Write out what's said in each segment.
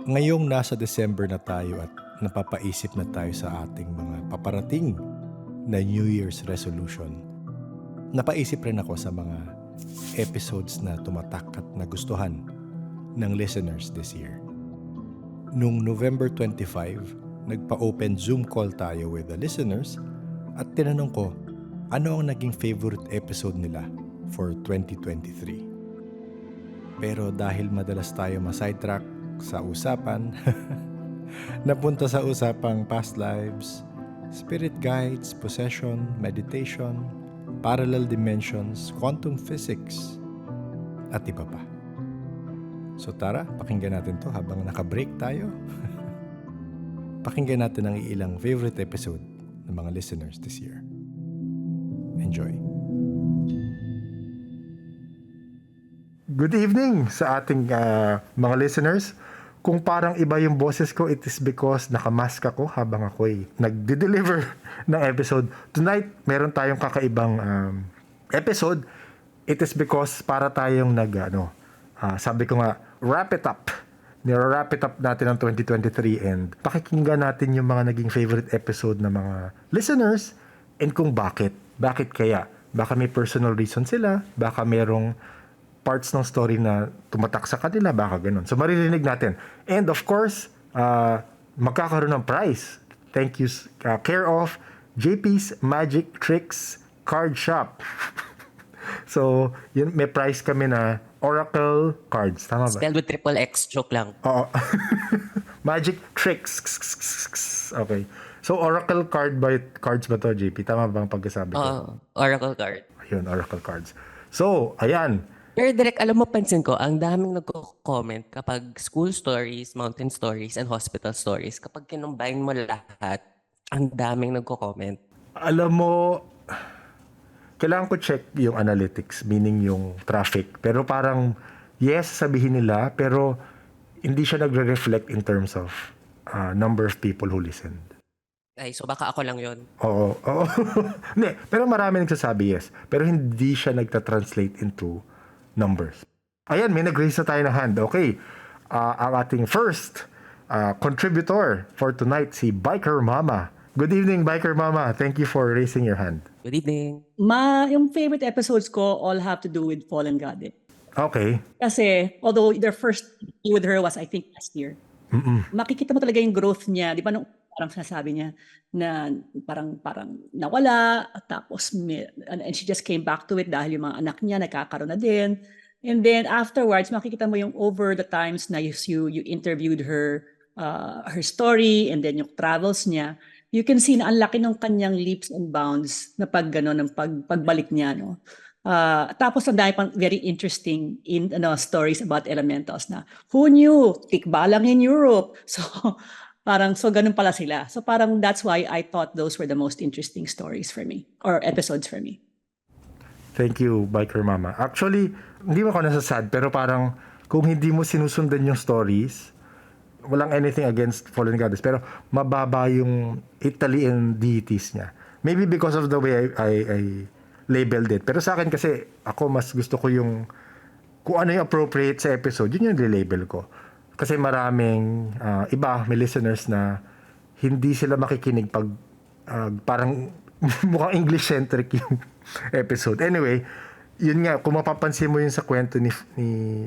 Ngayong nasa December na tayo at napapaisip na tayo sa ating mga paparating na New Year's resolution, napaisip rin ako sa mga episodes na tumatak at nagustuhan ng listeners this year. Nung November 25, nagpa-open Zoom call tayo with the listeners at tinanong ko ano ang naging favorite episode nila for 2023. Pero dahil madalas tayo ma-sidetrack sa usapan, napunta sa usapang past lives, spirit guides, possession, meditation, parallel dimensions, quantum physics, at iba pa. So tara, pakinggan natin to habang naka-break tayo. Pakinggan natin ang ilang favorite episode ng mga listeners this year. Enjoy. Good evening sa ating mga listeners. Kung parang iba yung boses ko, it is because nakamask ako habang ako'y nagde-deliver ng episode. Tonight, meron tayong kakaibang episode. It is because para tayong sabi ko nga, wrap it up. Nire-wrap it up natin ang 2023 and pakikinggan natin yung mga naging favorite episode ng mga listeners and kung bakit. Bakit kaya? Baka may personal reason sila, baka merong parts ng story na tumatak sa kanila, baka ganun. So, maririnig natin. And of course, magkakaroon ng prize. Thank you, care of JP's Magic Tricks Card Shop. So, yun, may prize kami na Oracle cards. Tama ba? Spelled with triple X, joke lang. Oo. Magic Tricks. Okay. So, Oracle cards ba to, JP? Tama ba ang pagkasabi ko? Oracle card. Ayun, Oracle cards. So, ayan. Pero direct, alam mo, pansin ko, ang daming nagko-comment kapag school stories, mountain stories, and hospital stories. Kapag kinumbine mo lahat, ang daming nagko-comment. Alam mo, kailangan ko check yung analytics, meaning yung traffic. Pero parang, yes, sabihin nila, pero hindi siya nagre-reflect in terms of number of people who listened. Ay, so baka ako lang yon. Oo. Hindi, pero marami nagsasabi yes. Pero hindi siya nagta-translate into numbers. Ayan, may nag-raise na tayo na hand. Okay. Ang ating first contributor for tonight, si Biker Mama. Good evening, Biker Mama. Thank you for raising your hand. Good evening. Yung favorite episodes ko all have to do with Fallen Goddess. Okay. Kasi, although their first interview with her was, I think, last year, makikita mo talaga yung growth niya. Di ba, nung parang sinasabi niya na parang nawala, tapos and she just came back to it dahil yung mga anak niya nagkakaroon na din. And then afterwards, makikita mo yung over the times na you interviewed her, her story, and then yung travels niya. You can see na ang laki ng kanyang leaps and bounds na pagbalik niya, no? Tapos ang dami pang very interesting stories about elementals na who knew tikbalang in Europe. So ganun pala sila. So parang that's why I thought those were the most interesting stories for me or episodes for me. Thank you, Biker Mama. Actually, hindi mo ako nasasad, pero parang kung hindi mo sinusundan yung stories, walang anything against Fallen Goddess, pero mababa yung Italy and deities niya. Maybe because of the way I labeled it. Pero sa akin kasi, ako mas gusto ko yung kung ano yung appropriate sa episode, yun yung label ko. Kasi maraming iba, may listeners na hindi sila makikinig pag parang mukhang English-centric yung episode. Anyway, yun nga, kung mapapansin mo yun sa kwento ni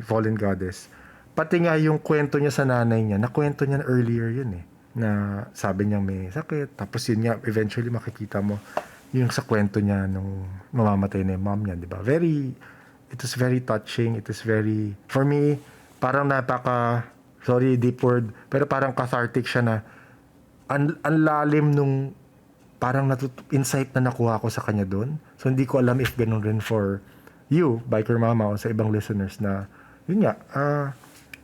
Fallen Goddess, pati nga yung kwento niya sa nanay niya, nakwento niya earlier yun na sabi niya may sakit. Tapos yun nga, eventually makikita mo yung sa kwento niya nung mamamatay na yung mom niya, di ba? It was very touching. It was very, for me, parang sorry, deep word, pero parang cathartic siya na ang lalim nung parang insight na nakuha ko sa kanya doon. So, hindi ko alam if ganun rin for you, Biker Mama, o sa ibang listeners na, yun nga,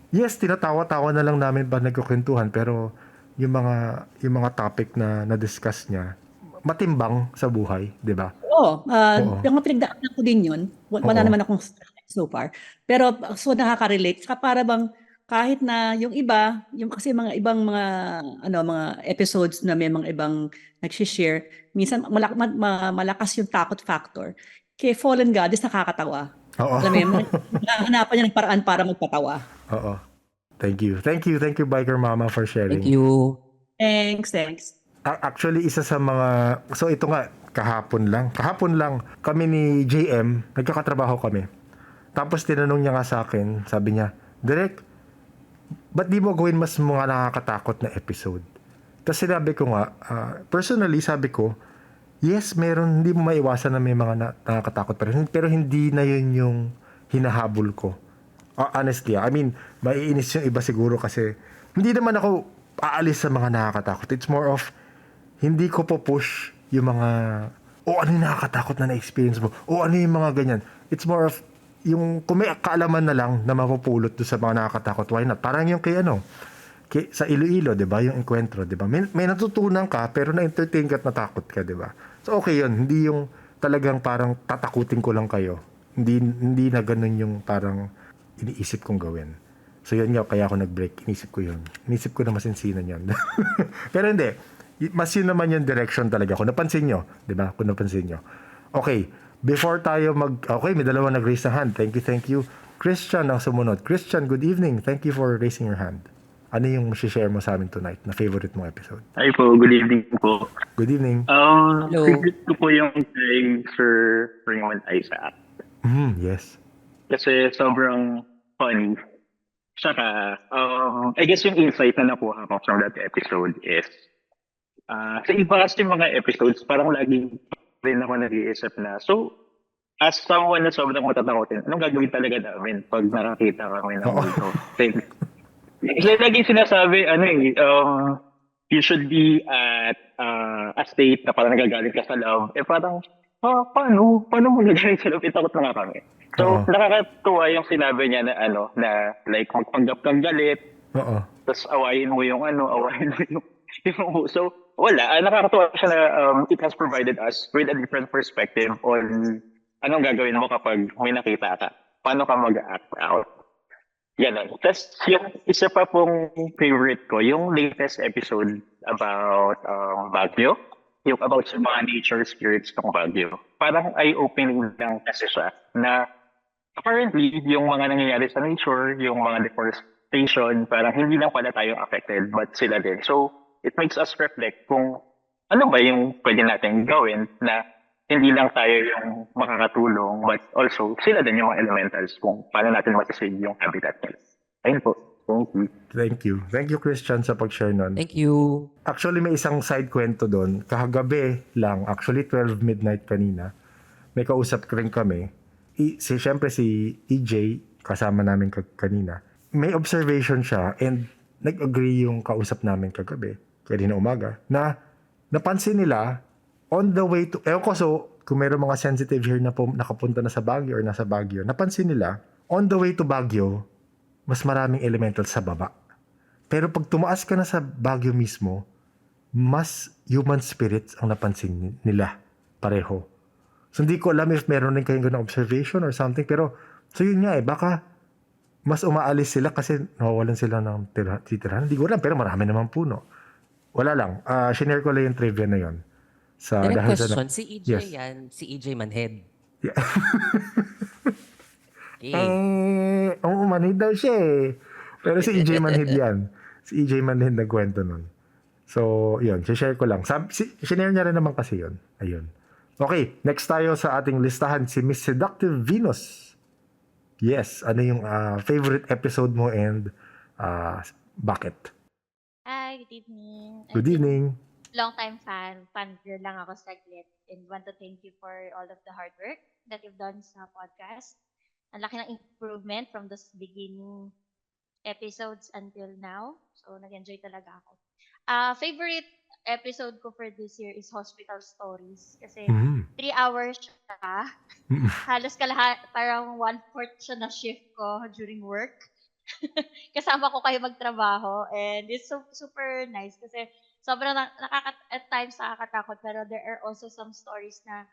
yes, tinatawa-tawa na lang namin ba nagkukwentuhan, pero yung mga topic na na-discuss niya, matimbang sa buhay, di ba? Oo. Yung mga pinagdaanan ko din yun. Wala naman akong so far. Pero so nakaka-relate. Saka para bang kahit na yung iba, yung kasi mga ibang mga episodes na may mga ibang nag-share, minsan malakas yung takot factor. Kay Fallen Goddess nakakatawa. Oo. Alam mo yun, hanapan niya ng paraan para magpatawa. Oo. Thank you. Thank you, Biker Mama, for sharing. Thank you. Thanks. Actually, isa sa mga... So, ito nga, kahapon lang kami ni JM, nagkakatrabaho kami. Tapos tinanong niya nga sa akin, sabi niya, Direk, ba't di mo gawin mas mga nakakatakot na episode? Tapos sinabi ko nga, personally, sabi ko, yes, meron, hindi mo maiwasan na may mga nakakatakot. Pero hindi na yun yung hinahabol ko. Honestly, I mean, maiinis yung iba siguro kasi hindi naman ako aalis sa mga nakakatakot. It's more of, hindi ko po push yung mga, ano yung nakakatakot na na-experience mo? Ano yung mga ganyan? It's more of, yung kung may kaalaman na lang na mapupulot doon sa mga nakakatakot, why not? Parang yung sa Iloilo, 'di ba? Yung enkwentro, 'di ba? May natutunan ka pero na-entertain ka at natakot ka, 'di ba? So okay 'yun, hindi yung talagang parang tatakutin ko lang kayo. Hindi na ganun yung parang iniisip kong gawin. So yun nga, kaya ako nag-break. Inisip ko yun. Inisip ko na masinsinan yun. Pero hindi. Mas yun naman yung direction talaga. Kung napansin nyo. 'Di ba? Kung napansin nyo. Okay. Before tayo okay, may dalawa nag-raise ng hand. Thank you. Christian ang sumunod. Christian, good evening. Thank you for raising your hand. Ano yung share mo sa amin tonight na favorite mong episode? Hi po, good evening po. Good evening. Hello. Favorite ko po yung kay Sir Raymond Isaac. Yes. Kasi sobrang funny. Saka, I guess yung insight na nakuha ko from that episode is, sa iba kasi mga episodes, parang laging rin ako nag-iisip na, so, as someone na sobrang matatakotin, anong gagawin talaga namin pag nakakita kami ng multo? Kasi laging sinasabi, you should be at a state na parang nagagalit ka sa love. Parang, paano mo nagagalit sa love? Itakot na nga kami. So, nakakatuwa yung sinabi niya na na like magpanggap kang galit, tapos awayin mo yung yung so, wala. Nakakatuwa siya na it has provided us with a different perspective on anong gagawin mo kapag may nakita ka. Paano ka mag-act out. Ganon. Tapos yung isa pa pong favorite ko, yung latest episode about Baguio. Yung about sa mga nature spirits ng Baguio. Parang eye-opening lang kasi siya na apparently yung mga nangyayari sa nature, yung mga deforestation, parang hindi lang pala tayo affected but sila din. So, it makes us reflect kung ano ba yung pwede natin gawin na hindi lang tayo yung makakatulong but also sila din yung mga elementals kung paano natin masasave yung habitat nila. Ayun po. Thank you. Thank you, Christian, sa pag-share nun. Thank you. Actually, may isang side kwento doon. Kahagabi lang, actually 12 midnight kanina, may kausap rin kami. Siyempre si EJ, kasama namin kanina, may observation siya and nag-agree yung kausap namin kagabi, kanina umaga, na napansin nila on the way to, kung mayroong mga sensitive here na nakapunta na sa Baguio or nasa Baguio, napansin nila, on the way to Baguio, mas maraming elemental sa baba. Pero pag tumaas ka na sa Baguio mismo, mas human spirits ang napansin nila. Pareho. So hindi ko alam if meron rin kayong ganong observation or something. Pero, so yun nga baka mas umaalis sila kasi nawawalan sila ng titirahan. Hindi ko alam, pero marami naman puno. Wala lang. Shinare ko lang yung trivia na yun. Direct question, si EJ Yes. yan, si EJ Manhead. Yeah. Okay. Oo, manhid daw siya eh. Pero si EJ Manhid yan. Si EJ Manhid nagkwento nun. So, yun. Share ko lang. Sinare niya rin naman kasi yun. Ayun. Okay, next tayo sa ating listahan. Si Miss Seductive Venus. Yes, ano yung favorite episode mo and bakit? Hi, good evening. Good evening. Long-time fan girl lang ako saglit and want to thank you for all of the hard work that you've done sa podcast. Ang laki ng improvement from the beginning episodes until now. So, nag-enjoy talaga ako. Favorite episode ko for this year is Hospital Stories. Kasi 3 hours siya. Halos parang 1/4 siya na shift ko during work. Kasama ko kayo magtrabaho. And it's super nice kasi sobrang at times nakakatakot. Pero there are also some stories na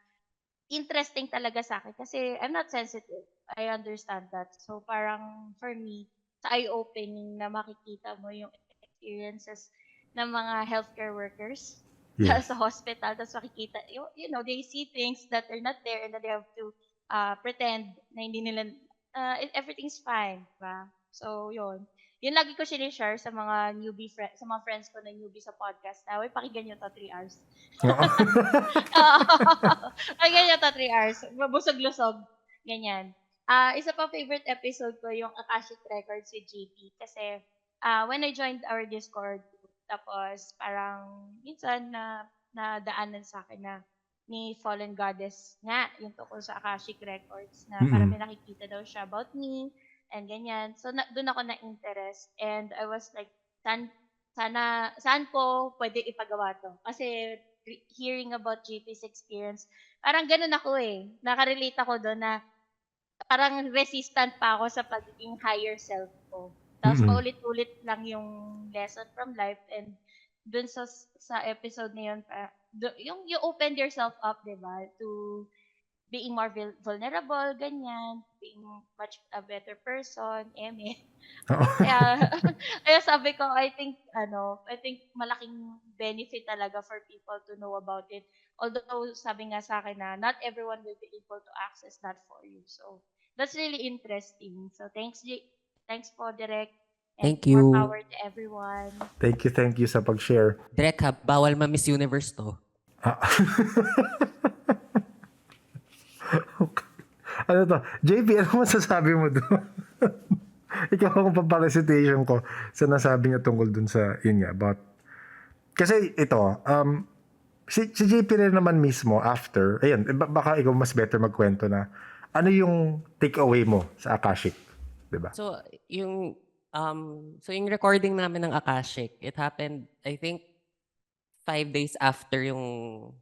interesting talaga sa akin kasi I'm not sensitive. I understand that. So parang for me, sa eye-opening na makikita mo yung experiences ng mga healthcare workers sa hospital. Tapos makikita, they see things that are not there and that they have to pretend na hindi nila, everything's fine. Diba? So yun. Yun lagi ko sinishare sa mga sa mga friends ko na newbie sa podcast na, "Uy, pakinggan niyo 'to, 3 hours." Oo. Pakinggan niyo 'to, 3 hours. Mabusog-lusog, ganyan. Isa pang favorite episode ko yung Akashic Records with JP kasi, when I joined our Discord, tapos parang minsan na nadaanan sa'kin na ni Fallen Goddess nga yung tungkol sa Akashic Records na parang may nakikita daw siya about me and ganyan. So, dun ako na-interest and I was like, saan ko pwede ipagawa 'to? Kasi hearing about JP's experience, parang gano'n ako, eh. Naka-relate ako dun na parang resistant pa ako sa pagiging higher self ko. Tapos paulit-ulit lang yung lesson from life and dun sa episode na yun, yung you opened yourself up, 'di ba, to being more vulnerable, ganyan, being much a better person, eme. Oo. Kaya kaya sabi ko, I think malaking benefit talaga for people to know about it. Although sabi nga sa akin na not everyone will be able to access that for you. So, that's really interesting. So, thanks po, Direk, and Thank more you. power to everyone. Thank you sa pag-share. Direk ha, bawal ma-Miss Universe to. Ah. Ano to? JP, ano masasabi mo doon? Ikaw ang paparecitation ko sa nasabi niya tungkol dun sa, yun nga, about, kasi ito, si JP rin naman mismo after, ayun, baka ikaw mas better magkwento na, ano yung takeaway mo sa Akashic? Diba? So, yung recording namin ng Akashic, it happened, I think, 5 days after yung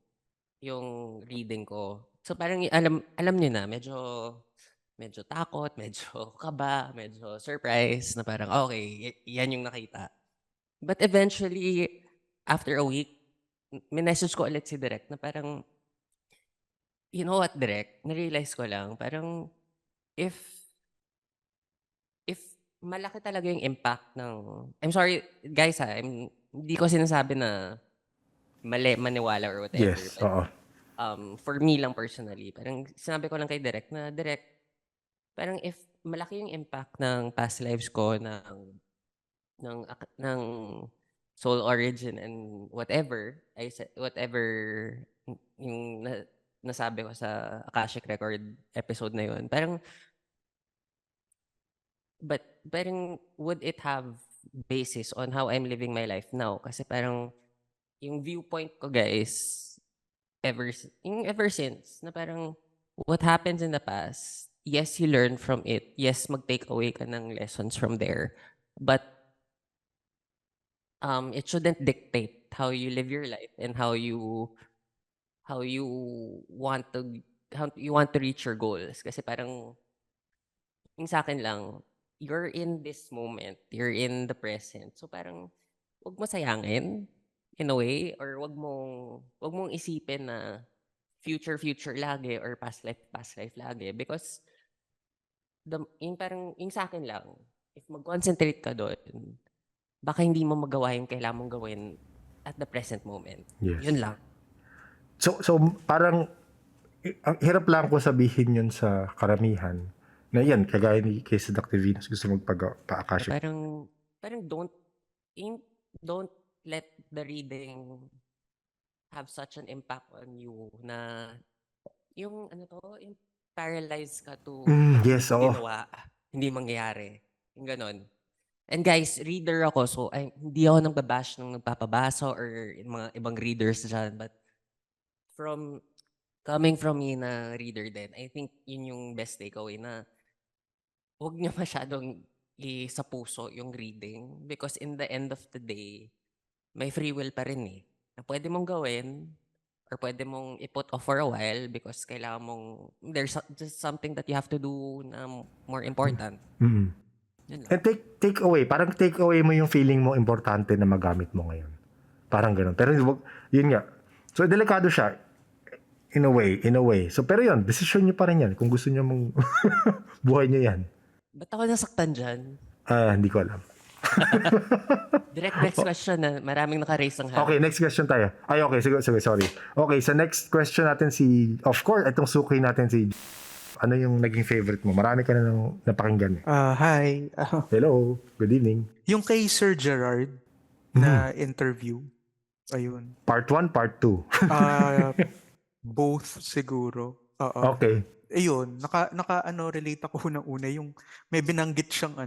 reading ko. So parang alam niyo na, medyo takot, medyo kaba, medyo surprise na parang okay, yan yung nakita. But eventually, after a week, minessage ko ulit si Direk na parang, you know what, Direk, narealize ko lang, parang if malaki talaga yung impact ng, I'm sorry, guys ha, hindi ko sinasabi na mali, maniwala or whatever. Yes, but, oo. for me lang personally, parang sinabi ko lang kay Direk na, Direk, parang if malaki yung impact ng past lives ko, ng soul origin and whatever, whatever yung nasabi ko sa Akashic Record episode na yun, parang would it have basis on how I'm living my life now? Kasi parang yung viewpoint ko, guys, ever since, na parang what happens in the past, yes, you learn from it. Yes, mag-take away ka ng lessons from there. But it shouldn't dictate how you live your life and how you want to reach your goals. Kasi parang yung sa akin lang, you're in this moment, you're in the present. So parang wag mo sayangin in a way, or wag mong isipin na future lagi or past life lagi, because yung sa akin lang, if mag-concentrate ka doon, baka hindi mo magawa yung kailangan mong gawin at the present moment. Yes. Yun lang. So parang ang hirap lang ko sabihin yun sa karamihan na yan, kagaya ni Case Dr. Venus gusto magpa-Akashic. Parang don't let the reading have such an impact on you na yung yung paralyzed ka to yes, oo. ginawa, hindi mangyayari. Yung ganon. And guys, reader ako, so hindi ako nagbabash ng nagpapabasa or yung mga ibang readers dyan, but coming from me na reader din, I think yun yung best takeaway na huwag niyo masyadong sa puso yung reading, because in the end of the day, may free will pa rin eh. Na pwede mong gawin or pwede mong i-put off for a while because kailangan mong, there's just something that you have to do na more important. Mm-hmm. Yun lang. And take away, parang take away mo yung feeling mo importante na magamit mo ngayon. Parang gano'n. Pero yun nga. So, delikado siya. In a way. So, pero yun, decision nyo pa rin yan. Kung gusto nyo mong buhay nyo yan. Ba't ako nasaktan dyan? Hindi ko alam. Direct next question na maraming naka-raise ng hand. Okay, next question tayo. Okay, sige, sorry. Okay, sa next question natin of course, itong suki natin si ano yung naging favorite mo? Marami ka na nang napakinggan. Hi. Hello, good evening. Yung kay Sir Gerard na interview, ayun. Part 1, part 2. Both siguro. Oo. Okay. Ayun, relate ako una yung may binanggit siyang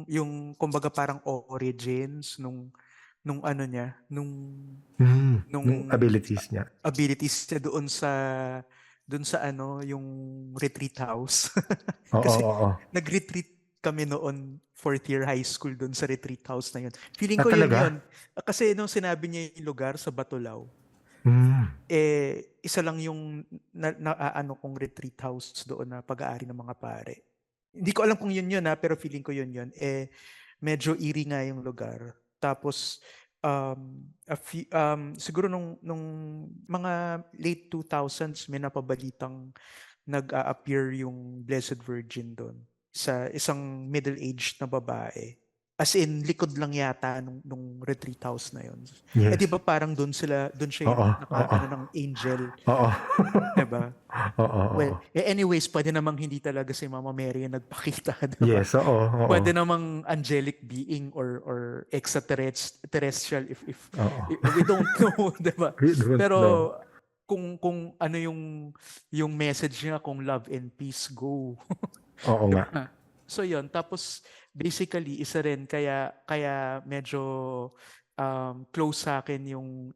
yung kumbaga parang origins nung ano niya, nung Yung abilities niya. abilities niya doon sa yung retreat house. Oo, Kasi oo. nag-retreat kami noon, fourth year high school doon sa retreat house na yun. Feeling Ah, ko yun talaga? yun. Kasi nung sinabi niya yung lugar sa Batulao, isa lang yung kong retreat house doon na pag-aari ng mga pare. Hindi ko alam kung yun pero feeling ko yun. Medyo eerie nga yung lugar. Tapos, siguro nung mga late 2000s, may napabalitang nag-a-appear yung Blessed Virgin doon sa isang middle-aged na babae. As in, likod lang yata nung retreat house na yun. Yes. Di ba parang doon siya yung ng angel. Oo. Diba? Oo. Well, anyways, pwede namang hindi talaga si Mama Mary yung nagpakita. Diba? Yes, oo. Pwede namang angelic being or extraterrestrial if we don't know, diba? We don't Pero know. kung ano yung message niya, kung love and peace, go. Oo nga. So yun, tapos basically isa rin kaya medyo close sa akin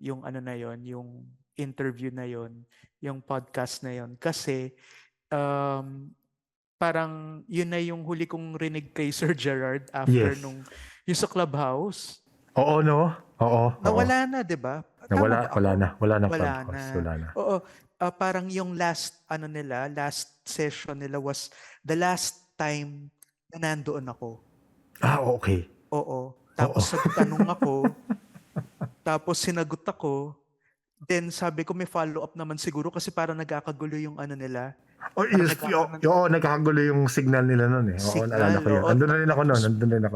yung ano na yon, yung interview na yon, yung podcast na yon kasi parang yun na yung huli kong rinig kay Sir Gerard after Yes. yung sa Clubhouse. Oo, no? Oo. Nawala na, 'di ba? Wala na Wala podcast. Wala na. Oo, parang yung last session nila was the last time na nandoon ako. Ah, okay. Oo. Tapos nagtanong ako, tapos sinagot ako, then sabi ko may follow-up naman siguro kasi parang nagkakagulo yung ano nila. Oh, yes, nagkakagulo yung signal nila noon eh. Oo, Signal, naalala ko yun. oo. Andun na rin ako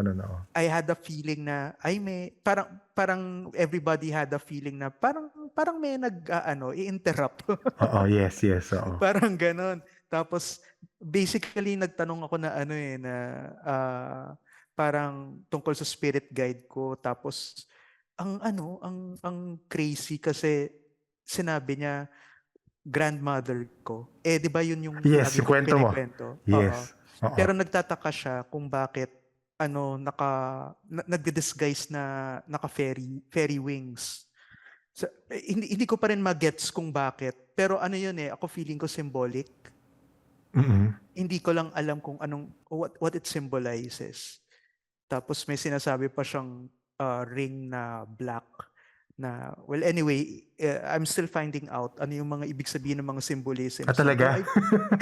noon. Oo. I had a feeling na parang everybody had a feeling na parang may i-interrupt. Oo, yes, oo. Parang ganon. Tapos basically nagtanong ako na parang tungkol sa spirit guide ko. Tapos ang crazy kasi sinabi niya grandmother ko. Di ba yun yung Yes, lagi yung kong kwento mo. kinikwento? Yes. Oo. Oo. Pero nagtataka siya kung bakit nagdi-disguise na fairy wings. So, hindi ko pa rin magets kung bakit. Pero ako feeling ko symbolic. Hindi ko lang alam kung what it symbolizes. Tapos may sinasabi pa siyang ring na black na, well, anyway, I'm still finding out ano yung mga ibig sabihin ng mga symbolism. Ah, talaga? So,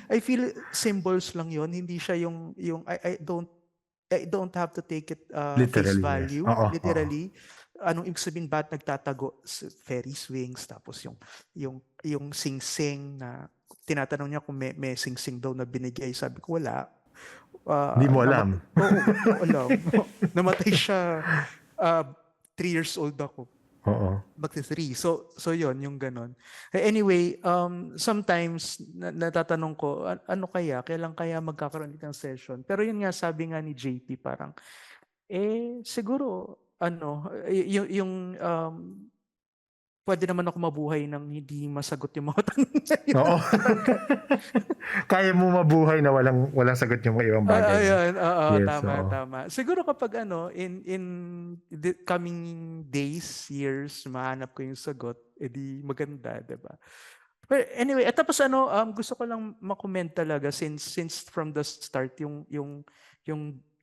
I feel symbols lang yon, hindi siya yung I don't have to take it face Literally, yes. value. Oo, Literally. Anong ibig sabihin, ba't nagtatago Fairies wings, tapos yung sing-sing na tinatanong niya kung may sing-sing daw na binigay. Sabi ko, wala. Hindi mo alam. Oo, alam. Namatay siya 3 years old ako. Oo. Magti-3. So yon yung ganon. Anyway, sometimes natatanong ko, kailan kaya magkakaroon ng session? Pero yun nga, sabi nga ni JP, parang, siguro, pwede naman ako mabuhay nang hindi masagot yung mga tanong na yun. Oo. Kaya mo mabuhay na walang sagot yung mga ibang bagay. Ayan, Yes, tama. Siguro kapag in the coming days, years, mahanap ko yung sagot, edi maganda, 'di ba? But anyway, at tapos gusto ko lang ma-comment talaga since from the start yung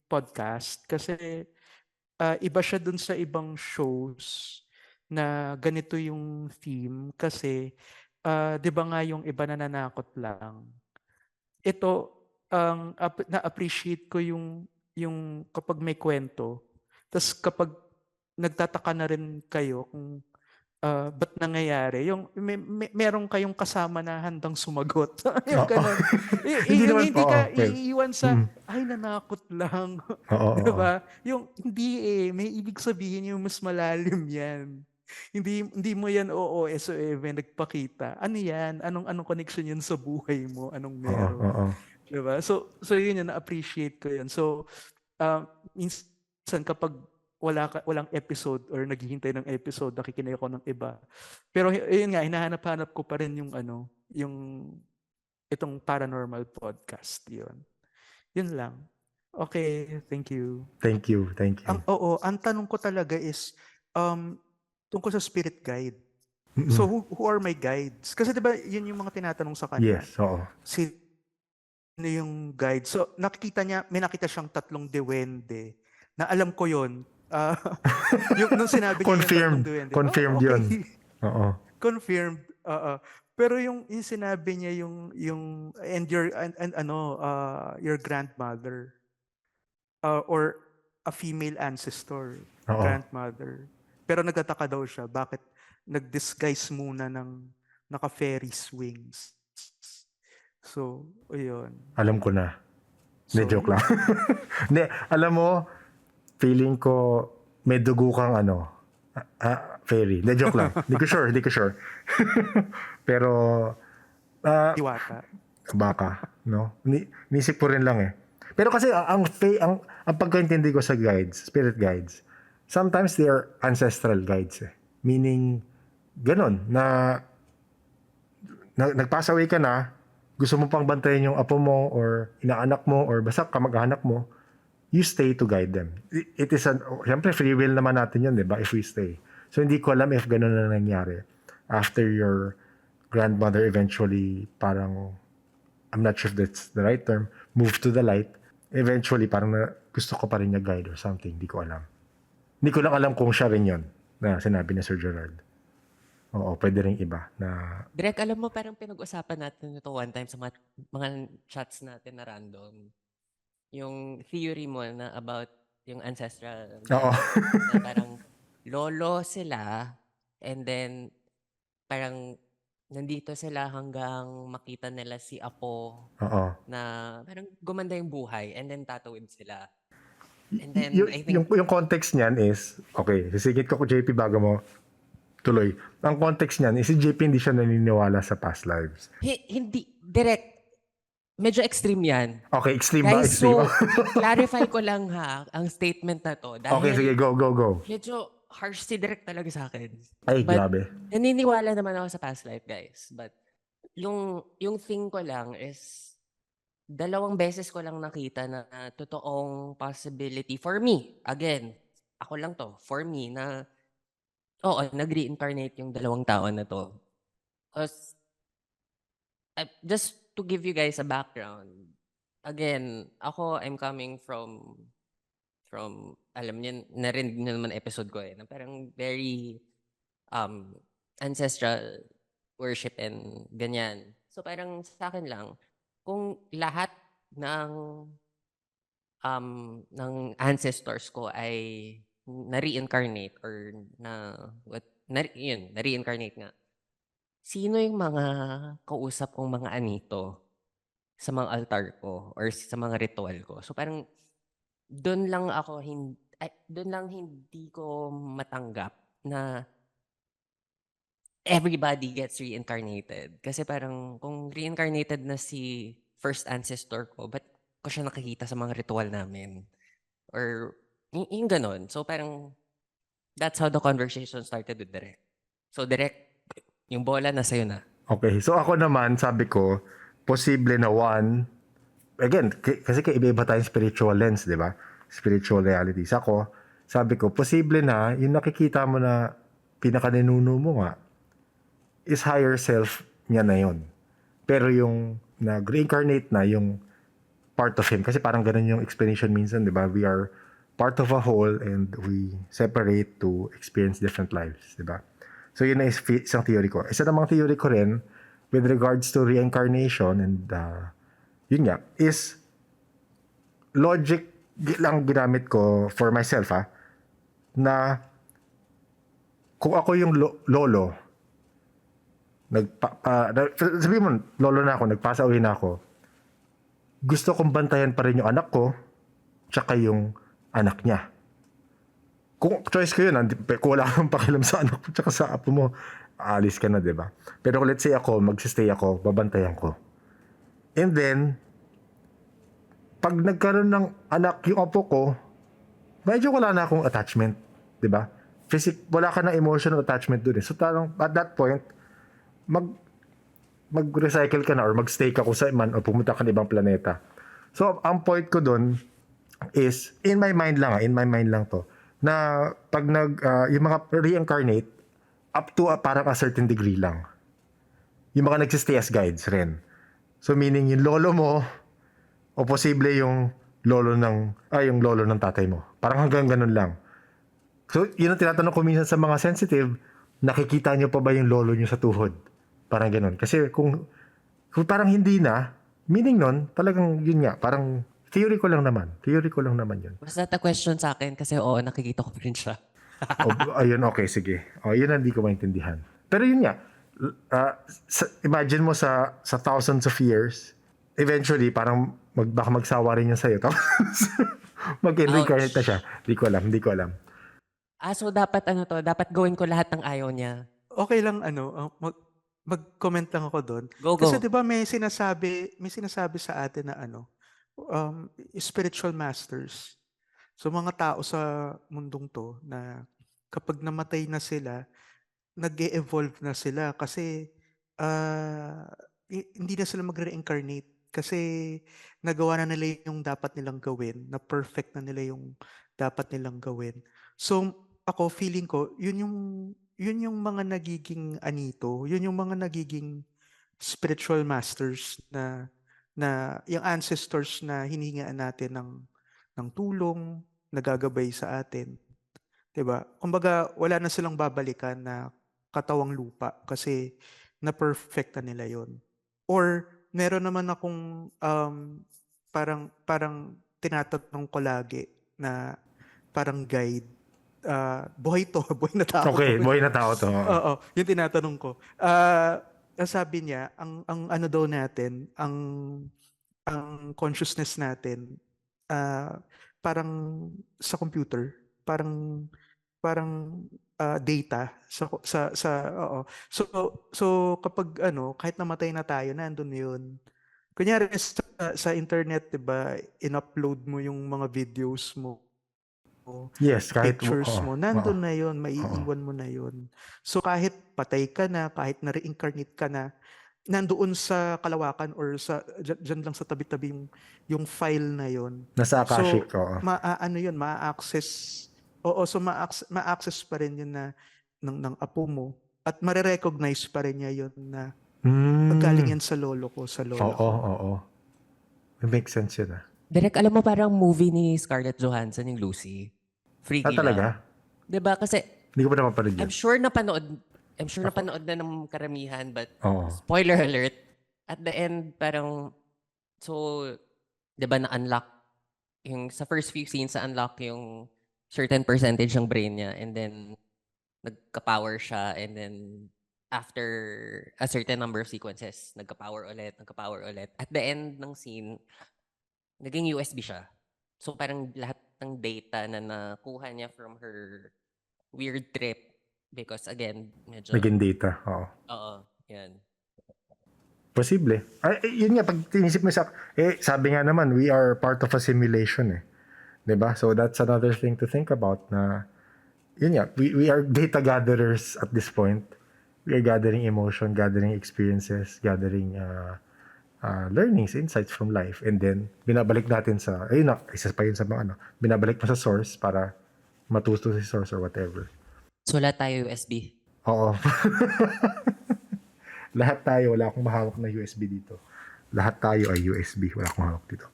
podcast kasi iba siya dun sa ibang shows na ganito yung theme kasi 'di ba nga yung iba nananakot lang. Ito na-appreciate ko yung kapag may kwento, tas kapag nagtataka na rin kayo kung ba't nangyayari, yung meron kayong kasama na handang sumagot. Yung ganun. Hindi ka iiwan sa ay nanakot lang. Oo. Diba? Yung hindi may ibig sabihin yung mas malalim yan. Hindi mo yan OOSOM nagpakita. Ano yan? Anong connection yan sa buhay mo? Anong Oo, meron? oo. Diba? So yun yun, na-appreciate ko yun. So, minsan kapag walang episode or naghihintay ng episode, nakikinig ako ng iba. Pero yun nga, hinahanap-hanap ko pa rin yung itong paranormal podcast yun. Yun lang. Okay, thank you. Thank you. Ang tanong ko talaga is tungkol sa spirit guide. Mm-mm. So who are my guides? Kasi 'di ba yun yung mga tinatanong sa kanya. Yes, oo. Sino yung guide? So may nakita siyang 3 duwende. Na alam ko yun. Yung nung sinabi niya Confirmed. yung 3 duwende. Confirmed okay. yun. Oo. Confirmed. Pero yung sinabi niya yung and your grandmother or a female ancestor, Oo. grandmother. Pero nagtataka daw siya bakit nag-disguise muna ng naka-fairy's wings. So, ayun. Alam ko na. Hindi, So, joke lang. Hindi, alam mo, feeling ko may dugo kang fairy. Hindi, joke lang. Hindi ko sure. Pero, Diwata. baka, no? Nisip ko rin lang eh. Pero kasi ang pagkaintindi ko sa guides, spirit guides, sometimes they are ancestral guides eh. Meaning, ganun, na nag-pass away ka na, gusto mo pang bantayan yung apo mo or inaanak mo or basta kamag-anak mo, you stay to guide them. It is siyempre free will naman natin yun, di ba? If we stay. So hindi ko alam if ganun na nangyari. After your grandmother eventually parang, I'm not sure if that's the right term, move to the light, eventually parang gusto ko pa rin niya guide or something, hindi ko alam. Hindi ko lang alam kung siya rin yun na sinabi ni Sir Gerald. Oo, pwede rin iba na... Direk, alam mo, parang pinag-usapan natin ito one time sa mga chats natin na random. Yung theory mo na about yung ancestral. Oo. Na parang lolo sila and then parang nandito sila hanggang makita nila si Apo Oo. na parang gumanda yung buhay and then tatawid sila. And then I think Yung context niyan is, okay, sisigit ko JP bago mo tuloy. Ang context niyan is si JP hindi siya naniniwala sa past lives. hindi direct. Medyo extreme yan. Okay, extreme ba? Guys, Extreme. so clarify ko lang ha ang statement na to. Dahil Okay, sige, go. medyo harsh si Direk talaga sa akin. Ay, But grabe. naniniwala naman ako sa past life, guys. But yung thing ko lang is 2 beses ko lang nakita na totoong possibility for me. Again, ako lang to. For me na oo, nag-reincarnate yung 2 tao na to. Because just to give you guys a background, again, I'm coming from alam niyo, narinig niyo naman episode ko na parang very ancestral worship and ganyan. So parang sa akin lang, kung lahat ng ancestors ko ay na-reincarnate or na-reincarnate nga. Sino yung mga kausap kong mga anito sa mga altar ko or sa mga ritual ko? So parang doon lang hindi ko matanggap na everybody gets reincarnated. Kasi parang kung reincarnated na si first ancestor ko, ba't ko siya nakikita sa mga ritual namin? Or yung ganon. So parang that's how the conversation started with Direk. So Direk, yung bola na sa'yo na. Okay, so ako naman, sabi ko, posible na one, again, kasi iba-iba tayong spiritual lens, di ba? Spiritual realities. Ako, sabi ko, posible na, yung nakikita mo na pinakaninuno mo nga, is higher self niya na yun. Pero yung nag-reincarnate na, yung part of him, kasi parang ganun yung explanation minsan, di ba? We are part of a whole and we separate to experience different lives, di ba? So yun na isang theory ko. Isa namang theory ko rin with regards to reincarnation and yun nga, is logic lang ginamit ko for myself na kung ako yung lolo, sabihin mo, lolo na ako, nag-pass away na ako, gusto kong bantayan pa rin yung anak ko tsaka yung anak niya. kung choice ko yun, kung wala kang pakialam sa anak mo tsaka sa apo mo, aalis ka na, di ba? Pero kung let's say ako, magsistay ako, babantayan ko. And then, pag nagkaroon ng anak yung apo ko, medyo wala na akong attachment, di ba? Wala ka na emotional attachment dun eh. So, tarang, at that point, mag-recycle ka na or mag-stay ka kung saan man o pumunta ka na ibang planeta. So, ang point ko dun is, in my mind lang to, na pag yung mga reincarnate, up to parang a certain degree lang. Yung mga nagsistay as guides rin. So, meaning yung lolo mo, o posible yung lolo ng tatay mo. Parang hanggang ganun lang. So, yun ang tinatanong ko minsan sa mga sensitive, nakikita nyo pa ba yung lolo nyo sa tuhod? Parang ganun. Kasi kung parang hindi na, meaning nun, talagang yun nga, parang theory ko lang naman yun. Was that a question sa akin? Kasi oo, nakikita ko pa rin siya. Ayun, okay, sige. Yun ang hindi ko maintindihan. Pero yun nga, imagine mo sa thousands of years, eventually, parang baka magsawa rin yan sa'yo. Tapos, mag-reincarnate na siya. Hindi ko alam. So dapat dapat gawin ko lahat ng ayaw niya. Okay lang mag-comment lang ako doon. Go. Kasi 'di ba may sinasabi sa atin na spiritual masters. So mga tao sa mundong 'to na kapag namatay na sila, nag-e-evolve na sila kasi hindi na sila magre-reincarnate kasi nagawa na nila yung dapat nilang gawin, na perfect na nila yung dapat nilang gawin. So ako feeling ko yun yung mga nagiging anito, yun yung mga nagiging spiritual masters na yung ancestors na hinihingaan natin ng tulong, nagagabay sa atin. 'Di ba? Kumbaga wala na silang babalikan na katawang lupa kasi na-perfect na nila 'yon. Or meron naman akong parang tinatanong ko lagi na parang guide. Buhay na tao. Okay, buhay na tao to. Oo, yung tinatanong ko. Sabi niya, ang ano daw natin, ang consciousness natin, parang sa computer, parang data oo. So kapag kahit namatay na tayo, nandun yun. Kunyari sa internet, 'di ba, in-upload mo yung mga videos mo. Yes, kahit Pictures mo, nandun na yun, maiiwan mo na yun. So kahit patay ka na, kahit na-reincarnate ka na, nandoon sa kalawakan or dyan lang sa tabi-tabi yung file na yun. nasa Akashic ko. Ma-access. Oo, so ma-access pa rin yun ng apo mo. At marirecognize pa rin niya yun na galing yan sa lolo ko, sa lola ko. Oo. It makes sense yun Direk, alam mo parang movie ni Scarlett Johansson, yung Lucy. Freaky talaga? lang. Diba? Kasi Hindi ko pa napapanood yun. I'm sure napanood na ng karamihan, but Oo. spoiler alert, at the end, parang, so, diba na-unlock, yung sa first few scenes, na-unlock yung certain percentage ng brain niya, and then, nagka-power siya, and then, after a certain number of sequences, nagka-power ulit. At the end ng scene, naging USB siya. So, parang lahat ng data na nakuha niya from her weird trip, because again, medyo... Naging data, oo. Oo, yan. Posible. Yun nga, pag tinisip mo sabi nga naman, we are part of a simulation eh. 'Di ba? So that's another thing to think about na, yun nga, we are data gatherers at this point. We are gathering emotion, gathering experiences, gathering learnings, insights from life. And then, binabalik natin isa pa yun sa mga binabalik mo sa source para matuto si source or whatever. So, lahat tayo USB. Oo. Lahat tayo, wala akong mahawak na USB dito. Lahat tayo ay USB, wala akong hawak dito.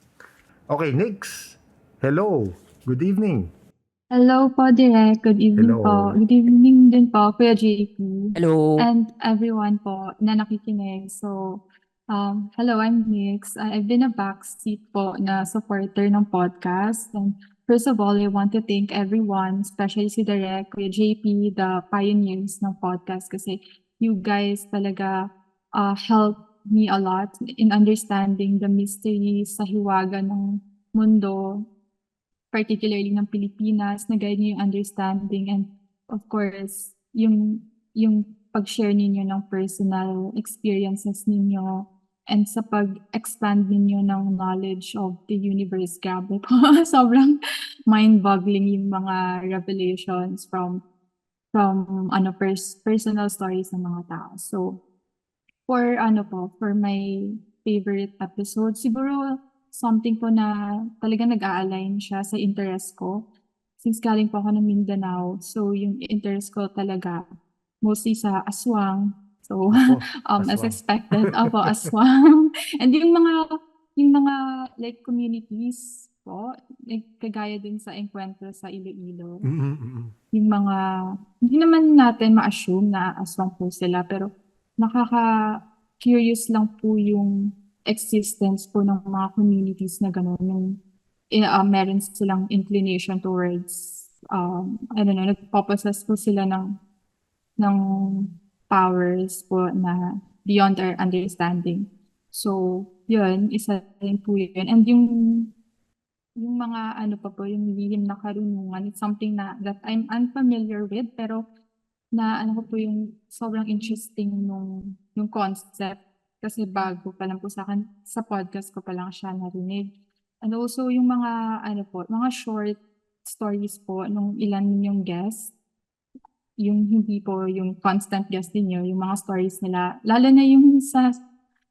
Okay, next. Hello. Good evening. Hello po, Direk. Good evening Hello. po. Good evening din po, Kuya JP. Hello. And everyone po na nakikinig. So, hello, I'm Nix. I've been a backseat po na supporter ng podcast. And first of all, I want to thank everyone, especially si Direk, Kuya JP, the pioneers ng podcast. Kasi you guys talaga helped me a lot in understanding the mystery sa hiwaga ng mundo. particularly ng Pilipinas, na-guide niyo yung understanding and of course, yung pag-share ninyo ng personal experiences ninyo and sa pag-expand ninyo ng knowledge of the universe. Grabe po. Sobrang mind-boggling yung mga revelations from personal stories ng mga tao. So, for my favorite episode, siguro something po na talagang nag-a-align siya sa interest ko. Since galing po ako ng Mindanao, so yung interest ko talaga mostly sa aswang. So, as aswang. expected, aswang. And yung mga like communities po, like kagaya din sa Encuentro sa Iloilo. Yung mga, hindi naman natin ma-assume na aswang po sila, pero nakaka-curious lang po yung existence po ng mga communities na gano'n. Yung meron silang inclination towards, I don't know, nagpopossess po sila ng powers po na beyond our understanding. So, yun, isa rin po yun. And yung mga yung lihim na karunungan, it's something that I'm unfamiliar with, pero na ko po yung sobrang interesting yung concept kasi bago pa lang po sa akin, sa podcast ko pa lang siya narinig. And also yung mga mga short stories po nung ilan ninyong guest, yung hindi po yung constant guest niyo, yung mga stories nila, lalo na yung sa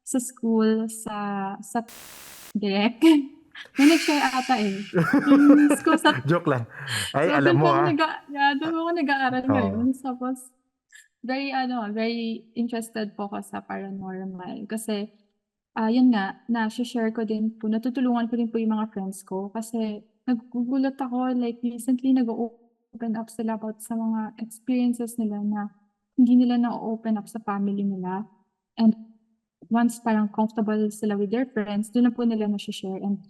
school, sa direct. May nag-share ata eh. Yung school sa Joke lang. Ay, So, alam doon mo po ako ha. doon ako nag-aaral Oo. ngayon. Tapos, very interested po ako sa paranormal. Kasi, yun nga, na-share ko din po, natutulungan ko din po yung mga friends ko. Kasi, nagugulat ako, like, recently, nag-open up sila about sa mga experiences nila na hindi nila na-open up sa family nila. And once parang comfortable sila with their friends, doon na po nila na-share. And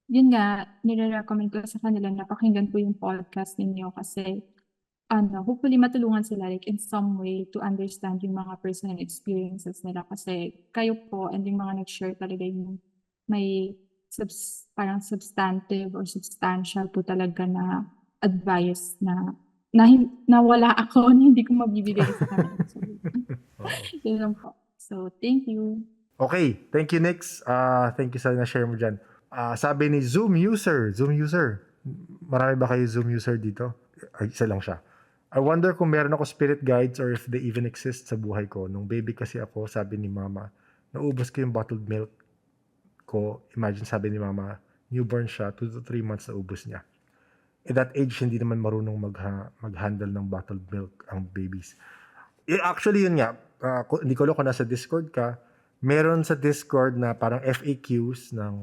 yun nga, nire-recommend ko sa kanila na pakinggan po yung podcast ninyo kasi hopefully matulungan sila like in some way to understand yung mga personal experiences nila kasi kayo po and yung mga nag-share talaga yung may parang substantive or substantial po talaga na advice na wala ako na hindi ko mabibigay sa kanila. So, yun lang po. So, thank you. Okay, thank you, Nix. Thank you sa na-share mo dyan. Sabi ni Zoom user, marami ba kayo Zoom user dito? Ay, isa lang siya. I wonder kung meron ako spirit guides or if they even exist sa buhay ko. Nung baby kasi ako, sabi ni mama, naubos ko yung bottled milk ko. Imagine, sabi ni mama, newborn siya, 2 to 3 months na ubos niya. At that age, hindi naman marunong mag-handle ng bottled milk ang babies. Actually, yun nga, hindi ko alam kung nasa Discord ka, meron sa Discord na parang FAQs ng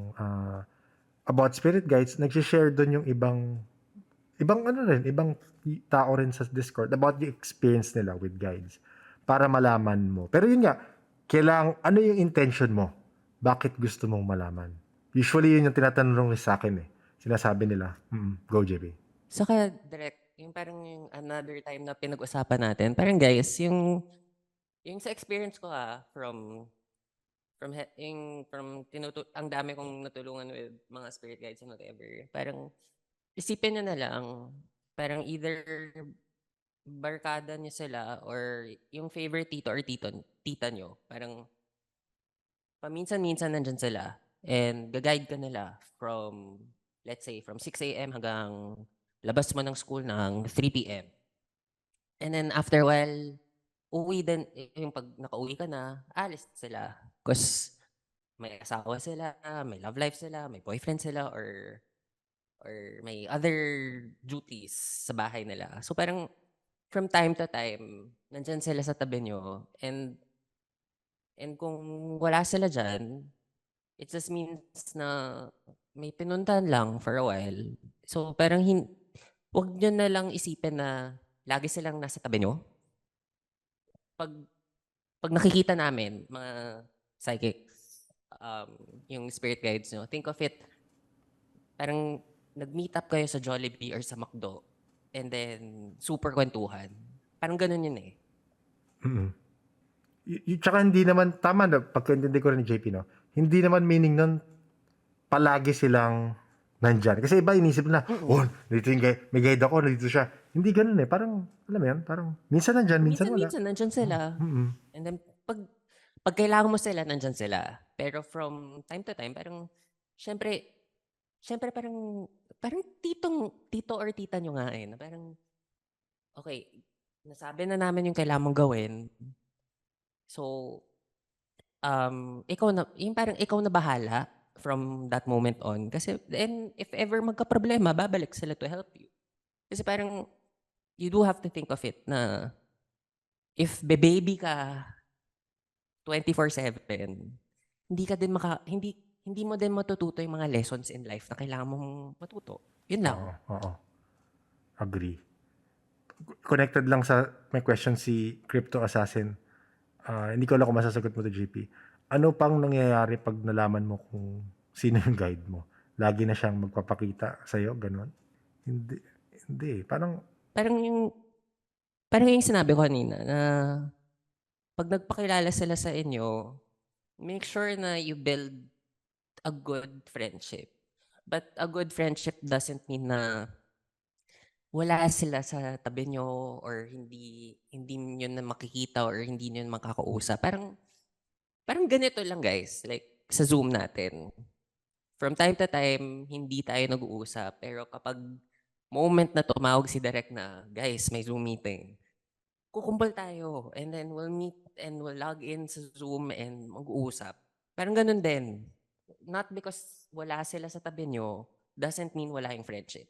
about spirit guides, nag-share doon yung ibang tao rin sa Discord about the experience nila with guides para malaman mo. Pero yun nga, ano yung intention mo? Bakit gusto mong malaman? Usually yun yung tinatanong sa akin eh. Sinasabi nila, go JB. Saka direct, yung parang yung another time na pinag-usapan natin, parang guys, yung sa experience ko ang dami kong natulungan with mga spirit guides and whatever. Parang isipin nyo na lang, parang either barkada nyo sila or yung favorite tito or tita nyo. Parang paminsan-minsan nandyan sila and gaguide ka nila from, let's say, from 6 a.m. hanggang labas mo ng school ng 3 p.m. And then after a while, uwi din, yung pag nakauwi ka na, alis sila. Because may asawa sila, may love life sila, may boyfriend sila, or may other duties sa bahay nila. So parang from time to time, nandyan sila sa tabi nyo. And kung wala sila dyan, it just means na may pinuntahan lang for a while. So parang wag nyo na lang isipin na lagi silang nasa tabi nyo. Pag nakikita namin, mga psychics, yung spirit guides nyo, think of it, parang nag-meet up kayo sa Jollibee or sa McDo, and then super kwentuhan. Parang ganun yun eh. Tsaka hindi naman, tama na, pagkaintindi ko rin ni JP, no? Hindi naman meaning nun, palagi silang nandyan. Kasi iba inisip na, Mm. oh, dito yung may guide ako, nandito siya. Hindi ganun eh. Parang, alam mo yan, parang minsan nandyan, minsan wala. Minsan nandyan sila. Mm-mm. And then, pag kailangan mo sila, nandyan sila. Pero from time to time, parang, syempre parang tito or tita nyo nga eh. Na parang, okay, nasabi na namin yung kailangan mong gawin. So, parang ikaw na bahala from that moment on. Kasi, then, if ever magka-problema, babalik sila to help you. Kasi parang, you do have to think of it na, if baby ka 24/7, hindi ka din hindi mo din matututo yung mga lessons in life na kailangan mong matuto. Yun lang. Oo. Agree. Connected lang sa may question si Crypto Assassin. Hindi ko alam kung masasagot mo to, JP. Ano pang nangyayari pag nalaman mo kung sino yung guide mo? Lagi na siyang magpapakita sa'yo, ganun? Hindi. Parang Parang yung sinabi ko kanina na pag nagpakilala sila sa inyo, make sure na you build a good friendship. But a good friendship doesn't mean na wala sila sa tabi nyo or hindi nyo na makikita or hindi nyo na makakausap. Parang ganito lang guys, like sa Zoom natin. From time to time, hindi tayo nag-uusap. Pero kapag moment na tumawag si Direk na, guys, may Zoom meeting, kukumpal tayo. And then we'll meet and we'll log in sa Zoom and mag-uusap. Parang ganun din. Not because wala sila sa tabi nyo, doesn't mean wala yung friendship.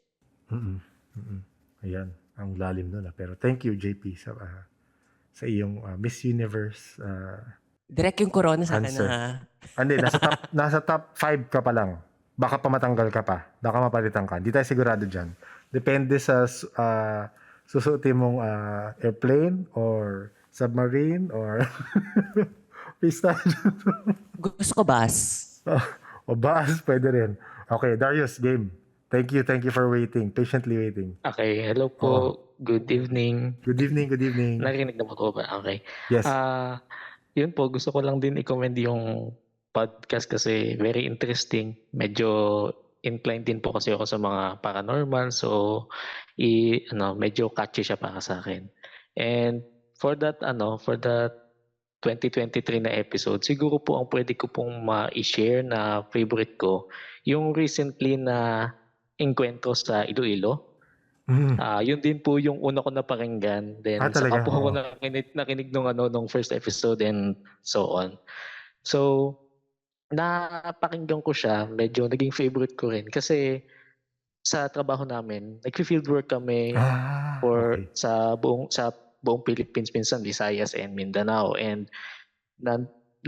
Ayan, ang lalim nun. Pero thank you, JP, sa iyong Miss Universe Direct yung corona sa akin answer. na. Hindi, nasa top 5 ka pa lang. Baka pa matanggal ka pa. Baka mapalitan ka. Hindi tayo sigurado dyan. Depende sa susuotin mong airplane or submarine or pista. Gusto ko bus. O bus, pwede rin. Okay, Darius, game. Thank you for waiting. Patiently waiting. Okay, hello po. Good evening. Good evening. Narinig na po ba? Okay. Yes. Yun po, gusto ko lang din i-commend yung podcast kasi very interesting. Medyo inclined din po kasi ako sa mga paranormal. So, medyo catchy siya para sa akin. And for that 2023 na episode, siguro po ang pwede ko pong ma-share na favorite ko, yung recently na Enkwentro sa Iloilo. Yun din po yung una ko napakinggan. Then talaga? saka po ako nakinig nung first episode and so on. So, napakinggan ko siya. Medyo naging favorite ko rin. Kasi sa trabaho namin, nag-field work kami Okay. sa buong Philippines, minsan Visayas and Mindanao. And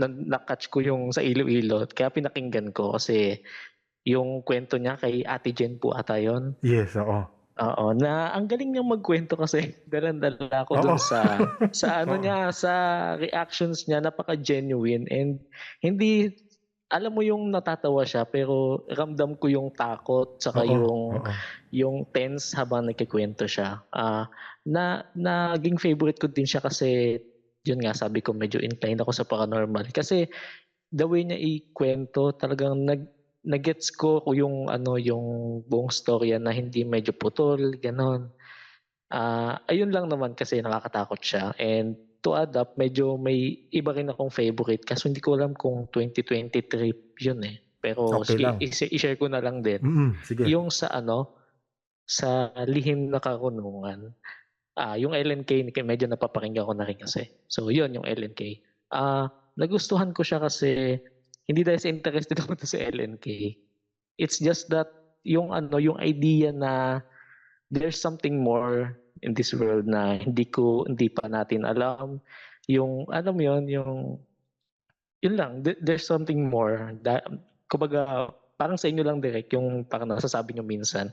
na-catch ko yung sa Iloilo. Kaya pinakinggan ko kasi yung kwento niya kay Ate Jen po ata yun. Yes, oo. Oo, na ang galing niyang magkwento kasi dalan-dala ko dun sa niya, sa reactions niya, napaka-genuine and hindi, alam mo yung natatawa siya pero ramdam ko yung takot saka yung tense habang nagkikwento siya. Naging favorite ko din siya kasi yun nga, sabi ko medyo inclined ako sa paranormal kasi the way niya ikwento talagang nagets ko yung buong storya na hindi medyo putol, ganon. Ayun lang naman kasi nakakatakot siya. And to add up, medyo may iba rin akong favorite kasi hindi ko alam kung 2023 yun eh. Pero Okay lang. i-share ko na lang din. Sige. Yung sa Lihim na Karunungan. Yung LNK, medyo napapakinggan ko na rin kasi. So yun, yung LNK. Nagustuhan ko siya kasi hindi dahil sa interested ako sa LNK. It's just that yung idea na there's something more in this world na hindi pa natin alam. Yung alam mo yun lang, there's something more. Kumbaga, parang sa inyo lang direct yung parang nasasabi nyo minsan.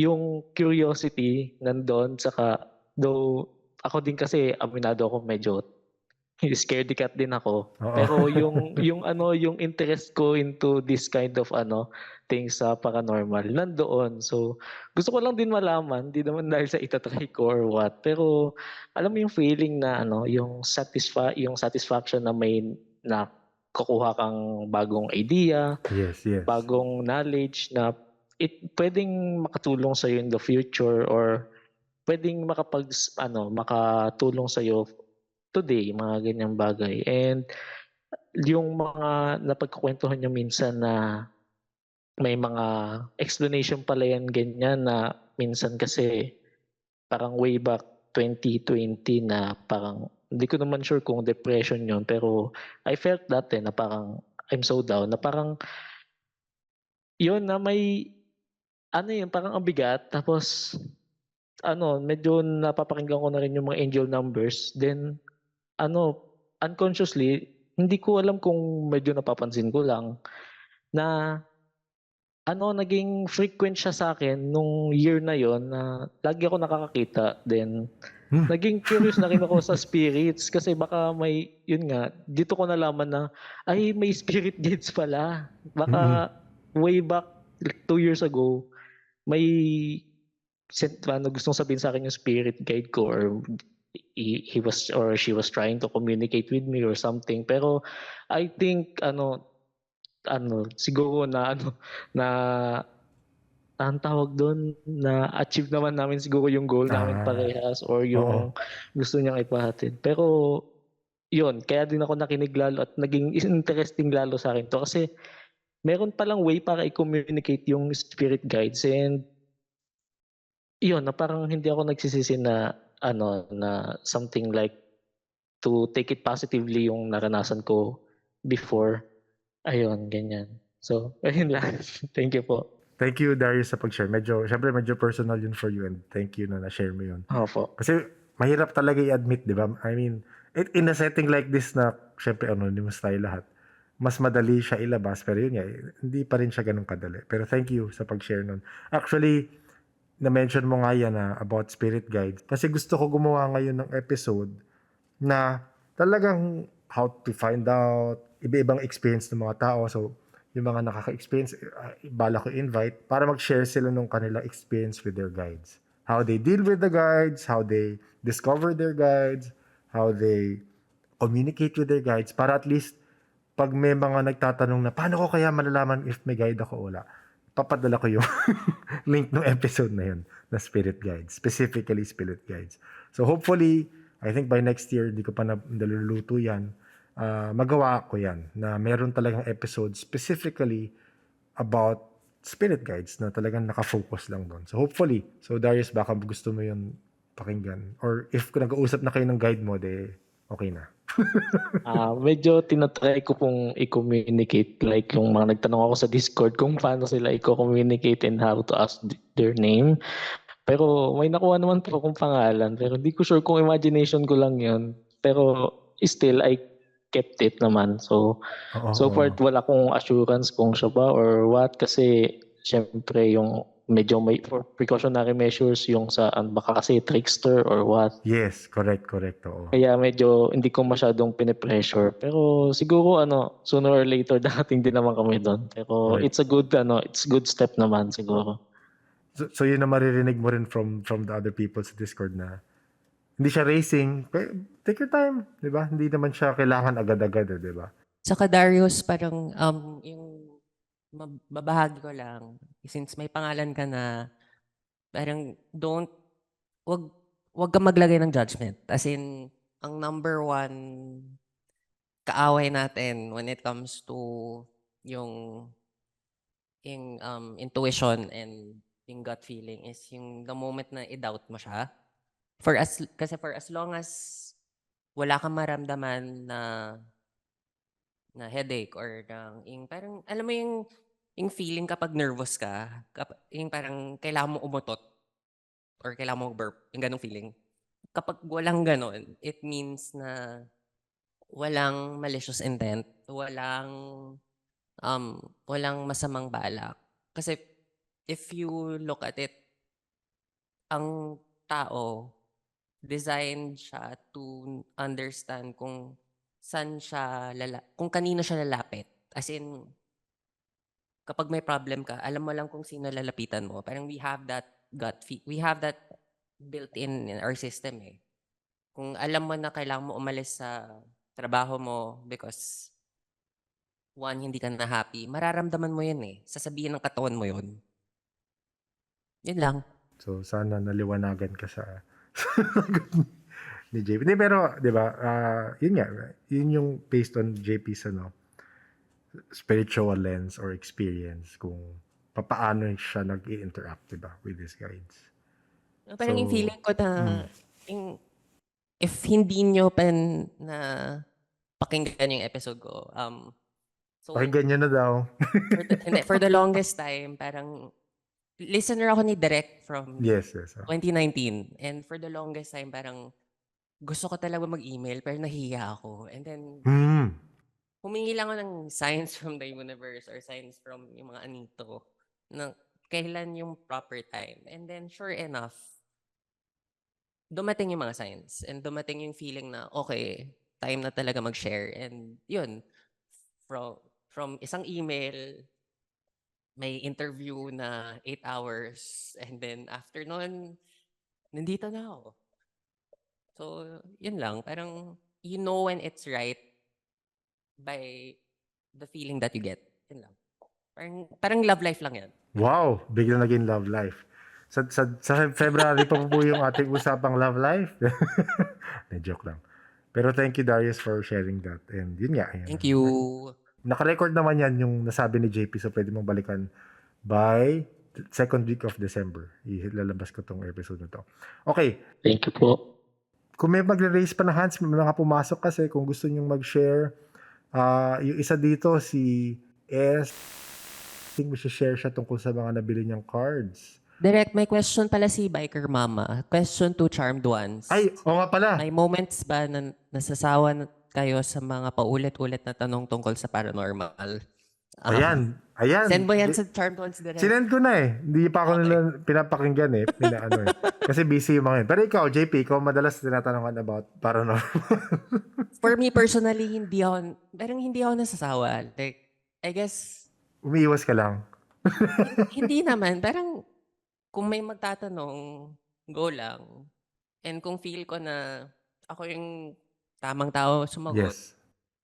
Yung curiosity nandun, saka though ako din kasi aminado ako medyo scaredy cat din ako. Pero yung interest ko into this kind of things sa paranormal nandoon. So gusto ko lang din malaman, di naman dahil sa itatry ko or what. Pero alam mo yung feeling na yung satisfaction na may na kukuha kang bagong idea, Yes. bagong knowledge na pwedeng makatulong sa in the future or pwedeng makatulong sa today, mga ganyang bagay. And yung mga napagkukwentuhan niyo minsan na may mga explanation pala yan ganyan na minsan kasi parang way back 2020 na parang hindi ko naman sure kung depression yun pero I felt that na parang I'm so down na parang yun na may yun parang ang bigat tapos medyo napapakinggan ko na rin yung mga angel numbers then unconsciously hindi ko alam kung medyo napapansin ko lang na naging frequent siya sa akin nung year na yon na lagi ako nakakakita. Then, naging curious na rin ako sa spirits kasi baka yun nga, dito ko nalaman na, ay, may spirit guides pala. Baka way back 2 years ago, may gustong sabihin sa akin yung spirit guide ko or he was or she was trying to communicate with me or something. Pero, I think, siguro na ang tawag doon na achieve naman namin siguro yung goal namin parehas or yung gusto niyang ipahatid. Pero yun, kaya din ako nakinig lalo at naging interesting lalo sa akin to kasi meron palang way para i-communicate yung spirit guides and yun, na parang hindi ako nagsisisi na na something like to take it positively yung naranasan ko before. Ayun, ganyan. So, ayun lang. Thank you po. Thank you, Darius, sa pag-share. Syempre, medyo personal yun for you and thank you na na-share mo yun. Opo. Kasi mahirap talaga i-admit, di ba? I mean, in a setting like this na, syempre, anonymous tayo lahat, mas madali siya ilabas. Pero yun nga, hindi pa rin siya ganun kadali. Pero thank you sa pag-share nun. Actually, na-mention mo nga yan about spirit guides. Kasi gusto ko gumawa ngayon ng episode na talagang how to find out, iba-ibang experience ng mga tao. So, yung mga nakaka-experience, bala ko invite para mag-share sila ng kanilang experience with their guides. How they deal with the guides, how they discover their guides, how they communicate with their guides, para at least, pag may mga nagtatanong na, paano ko kaya malalaman if may guide ako o wala? Papadala ko yung link ng episode na yun, na spirit guides, specifically spirit guides. So hopefully, I think by next year, hindi ko pa naluluto yan, magawa ko yan, na meron talagang episode specifically about spirit guides na talagang nakafocus lang doon. So hopefully, Darius, baka gusto mo yun pakinggan. Or if nag-uusap na kayo ng guide mo, okay na. Medyo tinatry ko pong i-communicate like yung mga nagtanong ako sa Discord kung paano sila i-communicate and how to ask their name. Pero may nakuha naman po akong pangalan pero hindi ko sure kung imagination ko lang yun. Pero still, I kept it naman. So far wala akong assurance kung siya ba or what kasi syempre yung medyo may precautionary measures yung sa baka kasi trickster or what. Yes, correct. Oo. Kaya medyo hindi ko masyadong pinipressure. Pero siguro sooner or later darating din naman kami doon. Pero Right. it's a good step naman siguro. So yun na maririnig mo rin from the other people sa Discord na hindi siya racing. Take your time, di ba? Hindi naman siya kailangan agad-agad, di ba? Saka Darius, parang yung mabahagi ko lang, since may pangalan ka na, parang wag ka maglagay ng judgment. As in, ang number one kaaway natin when it comes to yung intuition and yung gut feeling is yung the moment na i-doubt mo siya. Kasi for as long as wala kang maramdaman na headache or yung parang alam mo yung feeling kapag nervous ka, yung parang kailangan mo umutot or kailangan mo burp, yung ganong feeling. Kapag walang ganon, it means na walang malicious intent, walang masamang balak. Kasi if you look at it, ang tao, designed siya to understand kung kung kanino siya lalapit. As in, kapag may problem ka, alam mo lang kung sino lalapitan mo. Parang we have that we have that built in our system eh. Kung alam mo na kailangan mo umalis sa trabaho mo because one, hindi ka na happy, mararamdaman mo yun eh. Sasabihin ng katawan mo yun. Yun lang. So, sana naliwanagan ka sa sagot ni JP. Hindi, pero, di ba, yun nga, yun yung based on JP's spiritual lens or experience kung paano siya nag-i-interact, di ba, with his guides. Parang yung So, feeling ko na if hindi nyo pa na pakinggan yung episode ko, so pakinggan nyo na daw. for the longest time, parang listener ako ni Direk from Yes. 2019. And for the longest time, parang gusto ko talaga mag-email pero nahiya ako. And then, humingi lang ako ng signs from the universe or signs from yung mga anito na kailan yung proper time. And then, sure enough, dumating yung mga signs. And dumating yung feeling na, okay, time na talaga mag-share. And yun, from isang email, may interview na 8 hours. And then, after nun, nandito na ako. So, yun lang. Parang, you know when it's right by the feeling that you get. Yun lang. Parang love life lang yan. Wow, biglang naging love life. Sa February pa po yung ating usapang love life. Na-joke lang. Pero thank you, Darius, for sharing that. And yun nga. Thank you. Naka-record naman yan yung nasabi ni JP, so pwede mong balikan by second week of December. Ilalabas ko tong episode na to. Okay. Thank you po. Kung may magre-raise pa na hands, may mga pumasok kasi kung gusto nyong mag-share. Yung isa dito, si S. I think share siya tungkol sa mga nabili niyang cards. Direct, may question pala si Biker Mama. Question to Charmed Ones. Ay, oo nga pala. May moments ba na nasasawa kayo sa mga paulit-ulit na tanong tungkol sa paranormal? Ayan. Send mo yan sa Charmed Ones, Direct. Sinend ko na eh. Hindi pa ako nila pinapakinggan eh. Kasi busy yung mga yun. Pero ikaw, JP, ikaw madalas tinatanungan about paranormal. For me personally, hindi ako nasasawa. Like, I guess, Umiiwas ka lang. hindi naman. Parang, kung may magtatanong, go lang. And kung feel ko na ako yung tamang tao sumagot, Yes.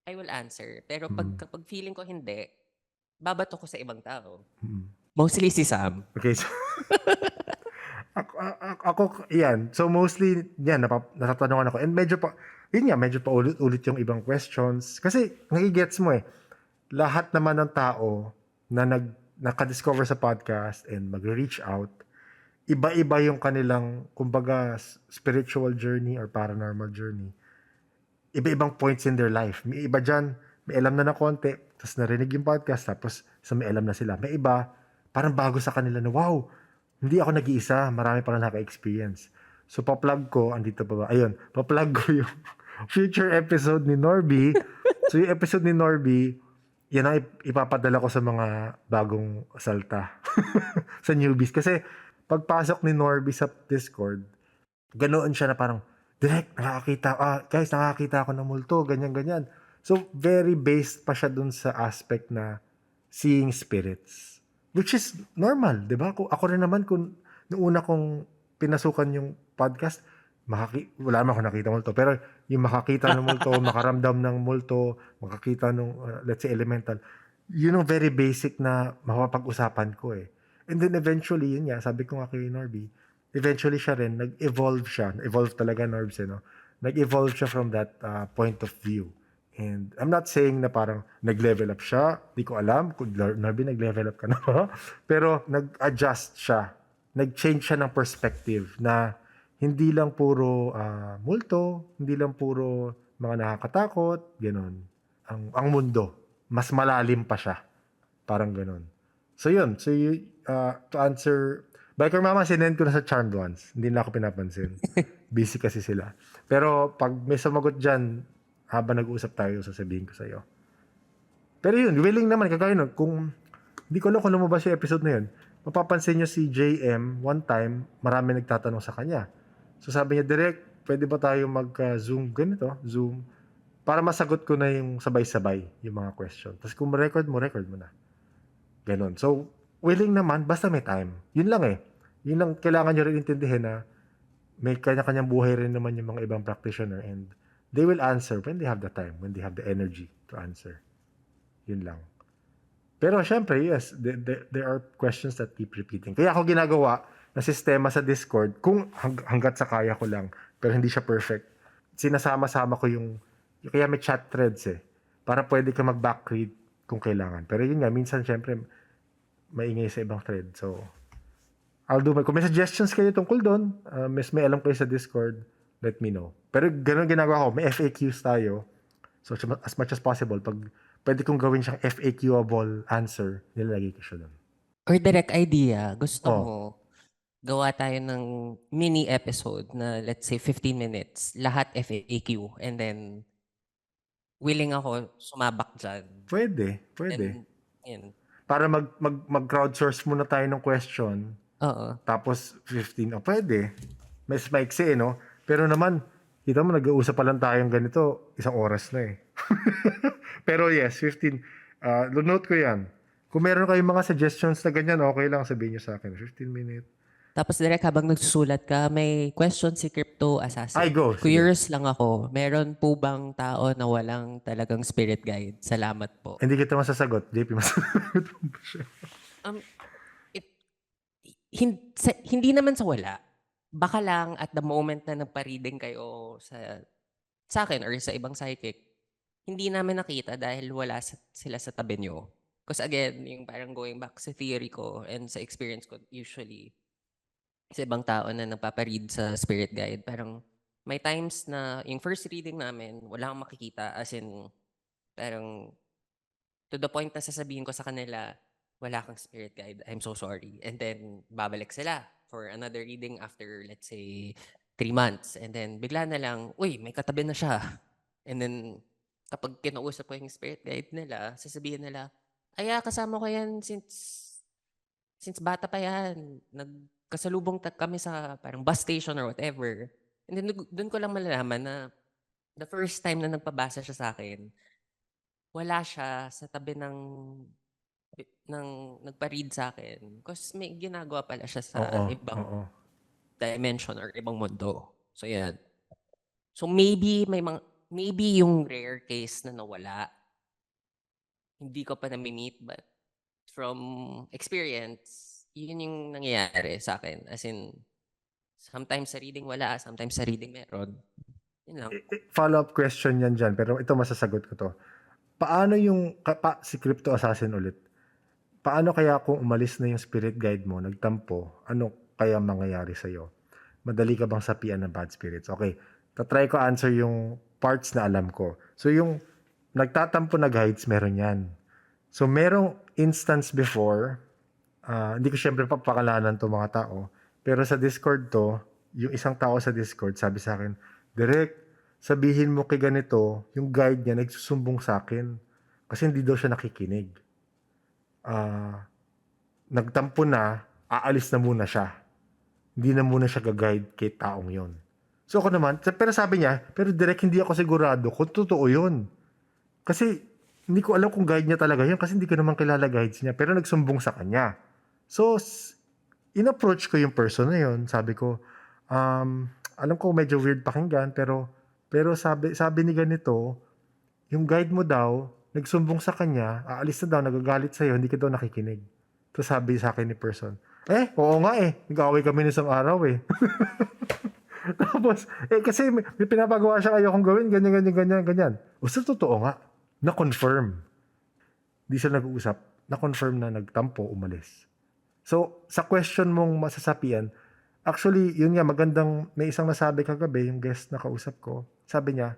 I will answer. Pero kapag feeling ko hindi, babato ko sa ibang tao. Mm. Mostly si Sam. Okay, so ako, yan. So mostly, yan, natatanungan ako. And medyo pa ulit-ulit yung ibang questions. Kasi, nagigets mo eh, lahat naman ng tao na nakadiscover sa podcast and mag-reach out, iba-iba yung kanilang, kumbaga, spiritual journey or paranormal journey. Iba-ibang points in their life. May iba dyan, may alam na konti, tapos narinig yung podcast, tapos may alam na sila. May iba, parang bago sa kanila na, wow, hindi ako nag-iisa, marami pala naka-experience. So, pa-plug ko, andito pa ba? Ayun, pa-plug ko yung future episode ni Norby. So, yung episode ni Norby, yan ang ipapadala ko sa mga bagong salta sa newbies. Kasi, pagpasok ni Norby sa Discord, ganoon siya na parang, direct, nakakita ako ng multo, ganyan-ganyan. So, very based pa siya dun sa aspect na seeing spirits. Which is normal, di ba? Ako rin naman, kung noong una kong pinasukan yung podcast, wala naman ako nakita multo. Pero yung makakita ng multo, makaramdam ng multo, makakita ng, let's say, elemental, yun ang very basic na mapapag-usapan ko eh. And then eventually, yun nga, sabi ko nga kay Norby, eventually siya rin, nag-evolve siya. Evolve talaga, Norbs, no? Nag-evolve siya from that point of view. And I'm not saying na parang nag-level up siya. Di ko alam kung Norby nag-level up ka na ba. Pero nag-adjust siya. Nag-change siya ng perspective na hindi lang puro multo, hindi lang puro mga nakakatakot, gano'n. Ang mundo, mas malalim pa siya. Parang gano'n. So yun. So to answer, Biker Mama, sinend ko na sa Charmed Ones. Hindi na ako pinapansin. Busy kasi sila. Pero pag may sumagot dyan, habang nag-uusap tayo, sasabihin ko sa'yo. Pero yun, willing naman, kagaya nun, kung hindi ko alam kung lumabas yung episode na yun, mapapansin nyo si JM, one time, marami nagtatanong sa kanya. So sabi niya, direct, pwede ba tayo mag-zoom ganito, Zoom, para masagot ko na yung sabay-sabay, yung mga question. Tapos kung record mo na. Ganon. So, willing naman, basta may time. Yun lang eh. Yun lang, kailangan nyo rin intindihin na may kanya-kanyang buhay rin naman yung mga ibang practitioner and they will answer when they have the time, when they have the energy to answer. Yun lang. Pero syempre, yes, there are questions that keep repeating. Kaya ako ginagawa, na sistema sa Discord, kung hanggat sa kaya ko lang, pero hindi siya perfect, sinasama-sama ko kaya may chat threads para pwede ka mag-backread kung kailangan. Pero yun nga, minsan syempre, maingay sa ibang thread. So, I'll do kung may suggestions kayo tungkol doon, may alam kayo sa Discord, let me know. Pero ganun ginagawa ko, may FAQs tayo. So, as much as possible, pag pwede kong gawin siyang FAQ-able answer, nilalagay ko siya doon. Or direct idea, gusto Oh. mo, gawa tayo ng mini episode na let's say 15 minutes, lahat FAQ, and then willing ako sumabak dyan. Pwede. And, yun. Para mag-crowdsource muna tayo ng question, Oo. tapos 15, pwede. Mas maiksi, no? Pero naman, kita mo, nag-uusap pa lang tayong ganito, 1 oras na Pero yes, 15. Note ko yan. Kung meron kayong mga suggestions na ganyan, okay lang, sabihin nyo sa akin. 15 minutes. Tapos direct habang nagsusulat ka, may question si Crypto Assassin. Ay, go. Sige. Curious lang ako, meron po bang tao na walang talagang spirit guide? Salamat po. Hindi kita masasagot. JP, masasagot mo ba siya? Hindi naman sa wala. Baka lang at the moment na nagpa-reading kayo sa akin or sa ibang psychic, hindi namin nakita dahil wala sila sa tabi nyo. Because again, yung parang going back sa theory ko and sa experience ko, usually, sa ibang tao na nagpaparead sa spirit guide, parang may times na yung first reading namin, wala akong makikita, as in, parang to the point na sasabihin ko sa kanila, wala kang spirit guide, I'm so sorry. And then, babalik sila for another reading after, let's say, 3 months. And then, bigla na lang, uy, may katabi na siya. And then, kapag kinausap ko yung spirit guide nila, sasabihin nila, kasama ko yan since bata pa yan. Nagkasalubong kami sa parang bus station or whatever. And then, doon ko lang malalaman na the first time na nagpabasa siya sa akin, wala siya sa tabi ng nagpa-read sa akin. Because may ginagawa pala siya sa ibang dimension or ibang mundo. So, yan. So, maybe yung rare case na nawala, hindi ko pa nami-meet, but from experience, yun yung nangyayari sa akin. As in, sometimes sa reading wala, sometimes sa reading meron. Yun lang. Follow-up question yan dyan, pero ito masasagot ko to. Paano si Crypto Assassin ulit? Paano kaya kung umalis na yung spirit guide mo, nagtampo, ano kaya mangyayari sa'yo? Madali ka bang sapian ng bad spirits? Okay, tatry ko answer yung parts na alam ko. So yung nagtatampo na guides, meron yan. So merong instance before, hindi ko syempre papakalanan to mga tao, pero sa Discord to, yung isang tao sa Discord sabi sa akin, Direk, sabihin mo kay ganito, yung guide niya nagsusumbong sa akin kasi hindi daw siya nakikinig. Nagtampo na, aalis na muna siya. Hindi na muna siya gag-guide kay taong yon. So ako naman, pero sabi niya, pero direct hindi ako sigurado kung totoo yun. Kasi hindi ko alam kung guide niya talaga yun kasi hindi ko naman kilala guides niya. Pero nagsumbong sa kanya. So, in-approach ko yung person na yun. Sabi ko, alam ko medyo weird pakinggan, pero sabi ni ganito, yung guide mo daw, nagsumbong sa kanya, aalis na daw, nagagalit sa'yo, hindi ka daw nakikinig. Tapos sabi sa akin ni person, oo nga nag-away kami ng isang araw Tapos, kasi may pinapagawa siya ayokong gawin, ganyan. O sa totoo nga, na-confirm. Di sila nag-uusap, na-confirm na nagtampo, umalis. So, sa question mong masasapian, actually, yun nga, may isang nasabi kagabi, yung guest na kausap ko, sabi niya,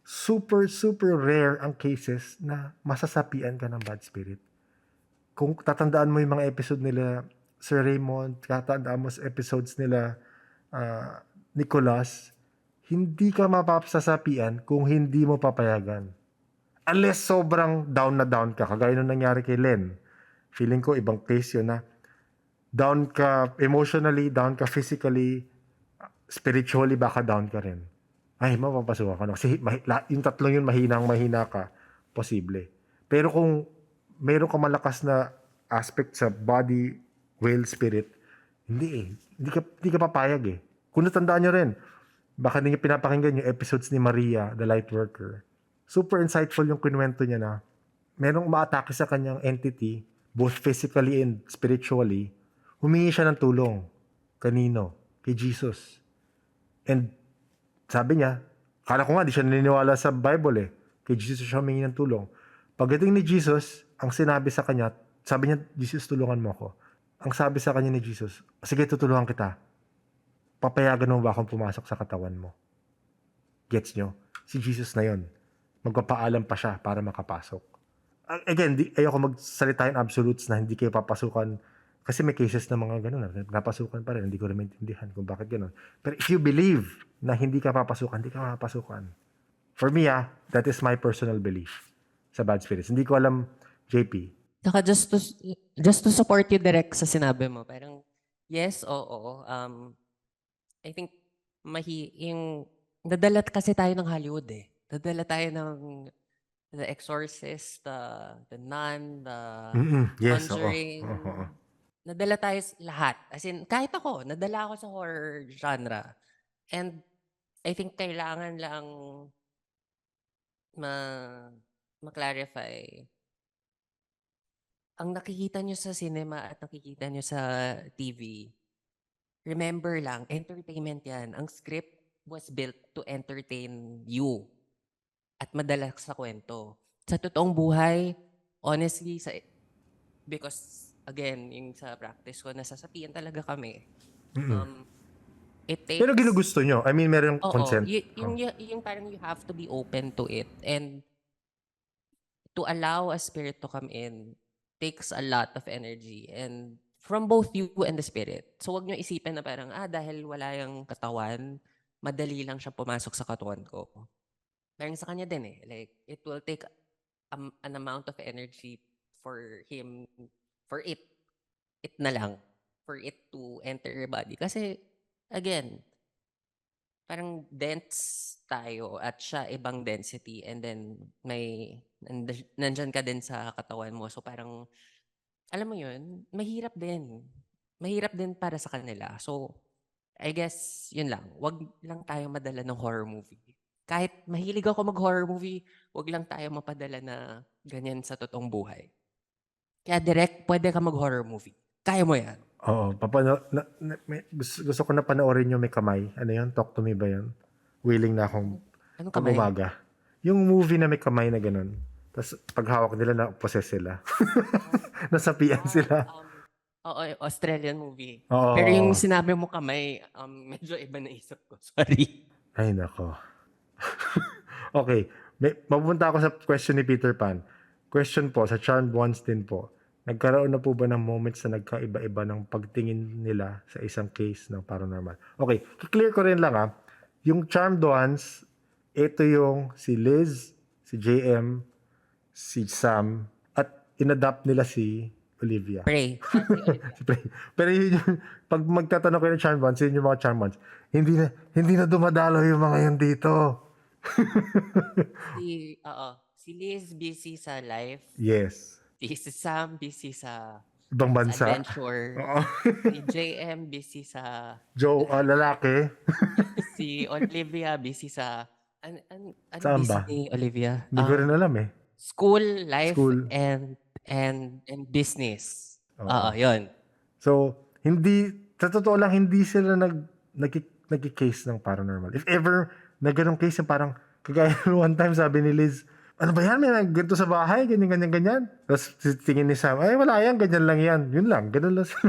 super, super rare ang cases na masasapian ka ng bad spirit. Kung tatandaan mo yung mga episode nila, Sir Raymond, tatandaan mo sa episodes nila, Nicholas, hindi ka mapapasasapian kung hindi mo papayagan. Unless sobrang down na down ka, kagaya nung nangyari kay Len. Feeling ko, ibang case yun na down ka emotionally, down ka physically, spiritually, baka down ka rin. Ay, mapapasukan ka na. Kasi yung tatlong yun, mahina ka, posible. Pero kung meron ka malakas na aspect sa body, will, spirit, hindi ka papayag Kung natandaan nyo rin, baka hindi nyo pinapakinggan yung episodes ni Maria, the light worker. Super insightful yung kinuwento niya na merong umaatake sa kanyang entity, both physically and spiritually, humingi siya ng tulong. Kanino? Kay Jesus. And sabi niya, kala ko nga, di siya naniniwala sa Bible eh. Kay Jesus siya humingi ng tulong. Pagdating ni Jesus, ang sinabi sa kanya, sabi niya, Jesus, tulungan mo ako. Ang sabi sa kanya ni Jesus, sige, tutulungan kita. Papayagan mo ba akong pumasok sa katawan mo? Gets nyo? Si Jesus na yon. Magpapaalam pa siya para makapasok. Again, ayoko magsalita in absolutes na hindi kayo papasukan kasi may cases na mga ganun. Napasukan pa rin. Hindi ko rin maintindihan kung bakit ganun. Pero if you believe na hindi ka papasukan, hindi ka mapapasukan. For me, that is my personal belief sa bad spirits. Hindi ko alam, JP. Saka just to support you direct sa sinabi mo, parang yes, oo. I think yung nadala kasi tayo ng Hollywood eh. Nadala tayo ng The Exorcist, The Nun, The Yes, oo. Conjuring. Oo. Nadala tayo lahat. As in, kahit ako, nadala ako sa horror genre. And I think kailangan lang ma-clarify. Ang nakikita nyo sa cinema at nakikita nyo sa TV, remember lang, entertainment yan. Ang script was built to entertain you at madala sa kwento. Sa totoong buhay, honestly, because again, yung sa practice ko, nasasapian talaga kami. It takes... Pero ginugusto nyo? I mean, meron Oo, consent? yung parang you have to be open to it. And to allow a spirit to come in takes a lot of energy. And from both you and the spirit. So wag nyo isipin na parang, dahil wala yung katawan, madali lang siya pumasok sa katawan ko. Parang sa kanya din eh. Like, it will take an amount of energy for it na lang, for it to enter your body. Kasi, again, parang dense tayo at siya ibang density and then nandyan ka din sa katawan mo. So parang, alam mo yun, mahirap din. Mahirap din para sa kanila. So, I guess, yun lang. Wag lang tayo madala ng horror movie. Kahit mahilig ako mag-horror movie, wag lang tayo mapadala na ganyan sa totoong buhay. Kaya direct, pwede ka mag-horror movie. Kaya mo yan. Oo. Gusto ko na panoorin yung may kamay. Ano yun? Talk to me ba yun? Willing na akong Anong pag kamay? umaga. Yung movie na may kamay na ganun. Tapos paghawak nila na possess sila. Nasapian sila. Oo, Australian movie. Oo. Pero yung sinabi mo kamay, medyo iba na isip ko. Sorry. Ay, nako. Okay. Mapunta ako sa question ni Peter Pan. Question po, sa Charmed Ones din po. Nagkaroon na po ba ng moments na nagkaiba-iba ng pagtingin nila sa isang case ng paranormal? Okay. Clear ko rin lang Yung Charmed Ones, ito yung si Liz, si JM, si Sam, at inadapt nila si Olivia. Pray. Pero yun yung, pag magtatanong kayo ng Charmed Ones, yun yung mga Charmed Ones. Hindi na dumadalo yung mga yun dito. Si Liz busy sa life. Yes. Si Sam busy sa Ibang bansa. adventure. Oo. Si JM busy sa... Joe, lalaki. Si Olivia busy sa... Ano Saan busy ba? ni Olivia? Hindi ko rin alam eh. School, life, School. and business. Oo. Yun. So, sa totoo lang, hindi sila nag-case ng paranormal. If ever, na ganong case yung parang, kagaya one time sabi ni Liz, ano ba yan? May ganito sa bahay, ganyan. Tapos tingin ni Sam, ay wala yan, ganyan lang yan. Yun lang, ganun lang sila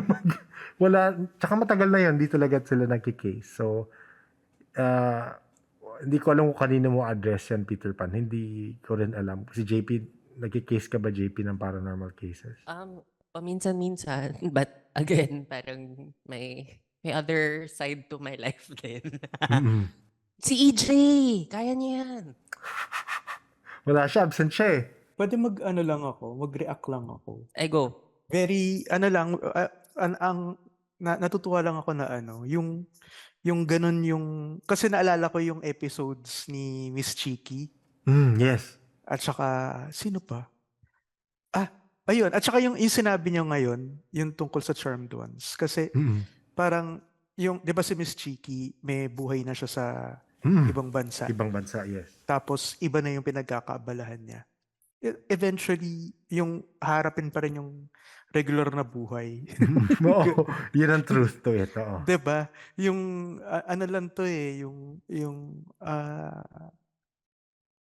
wala, tsaka matagal na yun, di talaga sila nag-case. So, hindi ko alam kung kanino mo address yan, Peter Pan. Hindi ko rin alam. Si JP, nag-case ka ba, JP, ng paranormal cases? Paminsan-minsan. But again, parang may other side to my life din. Si EJ! Kaya niya yan. Wala siya, absent siya eh. Pwede mag-react lang ako. I go. Very, natutuwa lang ako na yung ganun kasi naalala ko yung episodes ni Miss Cheeky. Yes. At saka, sino pa? Ayun. At saka yung sinabi niyo ngayon, yung tungkol sa Charmed Ones. Kasi parang, di ba si Miss Cheeky, may buhay na siya sa ibang bansa. Ibang bansa, yes. Tapos, iba na yung pinagkakaabalahan niya. eventually, yung harapin pa rin yung regular na buhay. Oo, yun ang truth to it. Oo. 'Di ba? Yung ano lang to eh, yung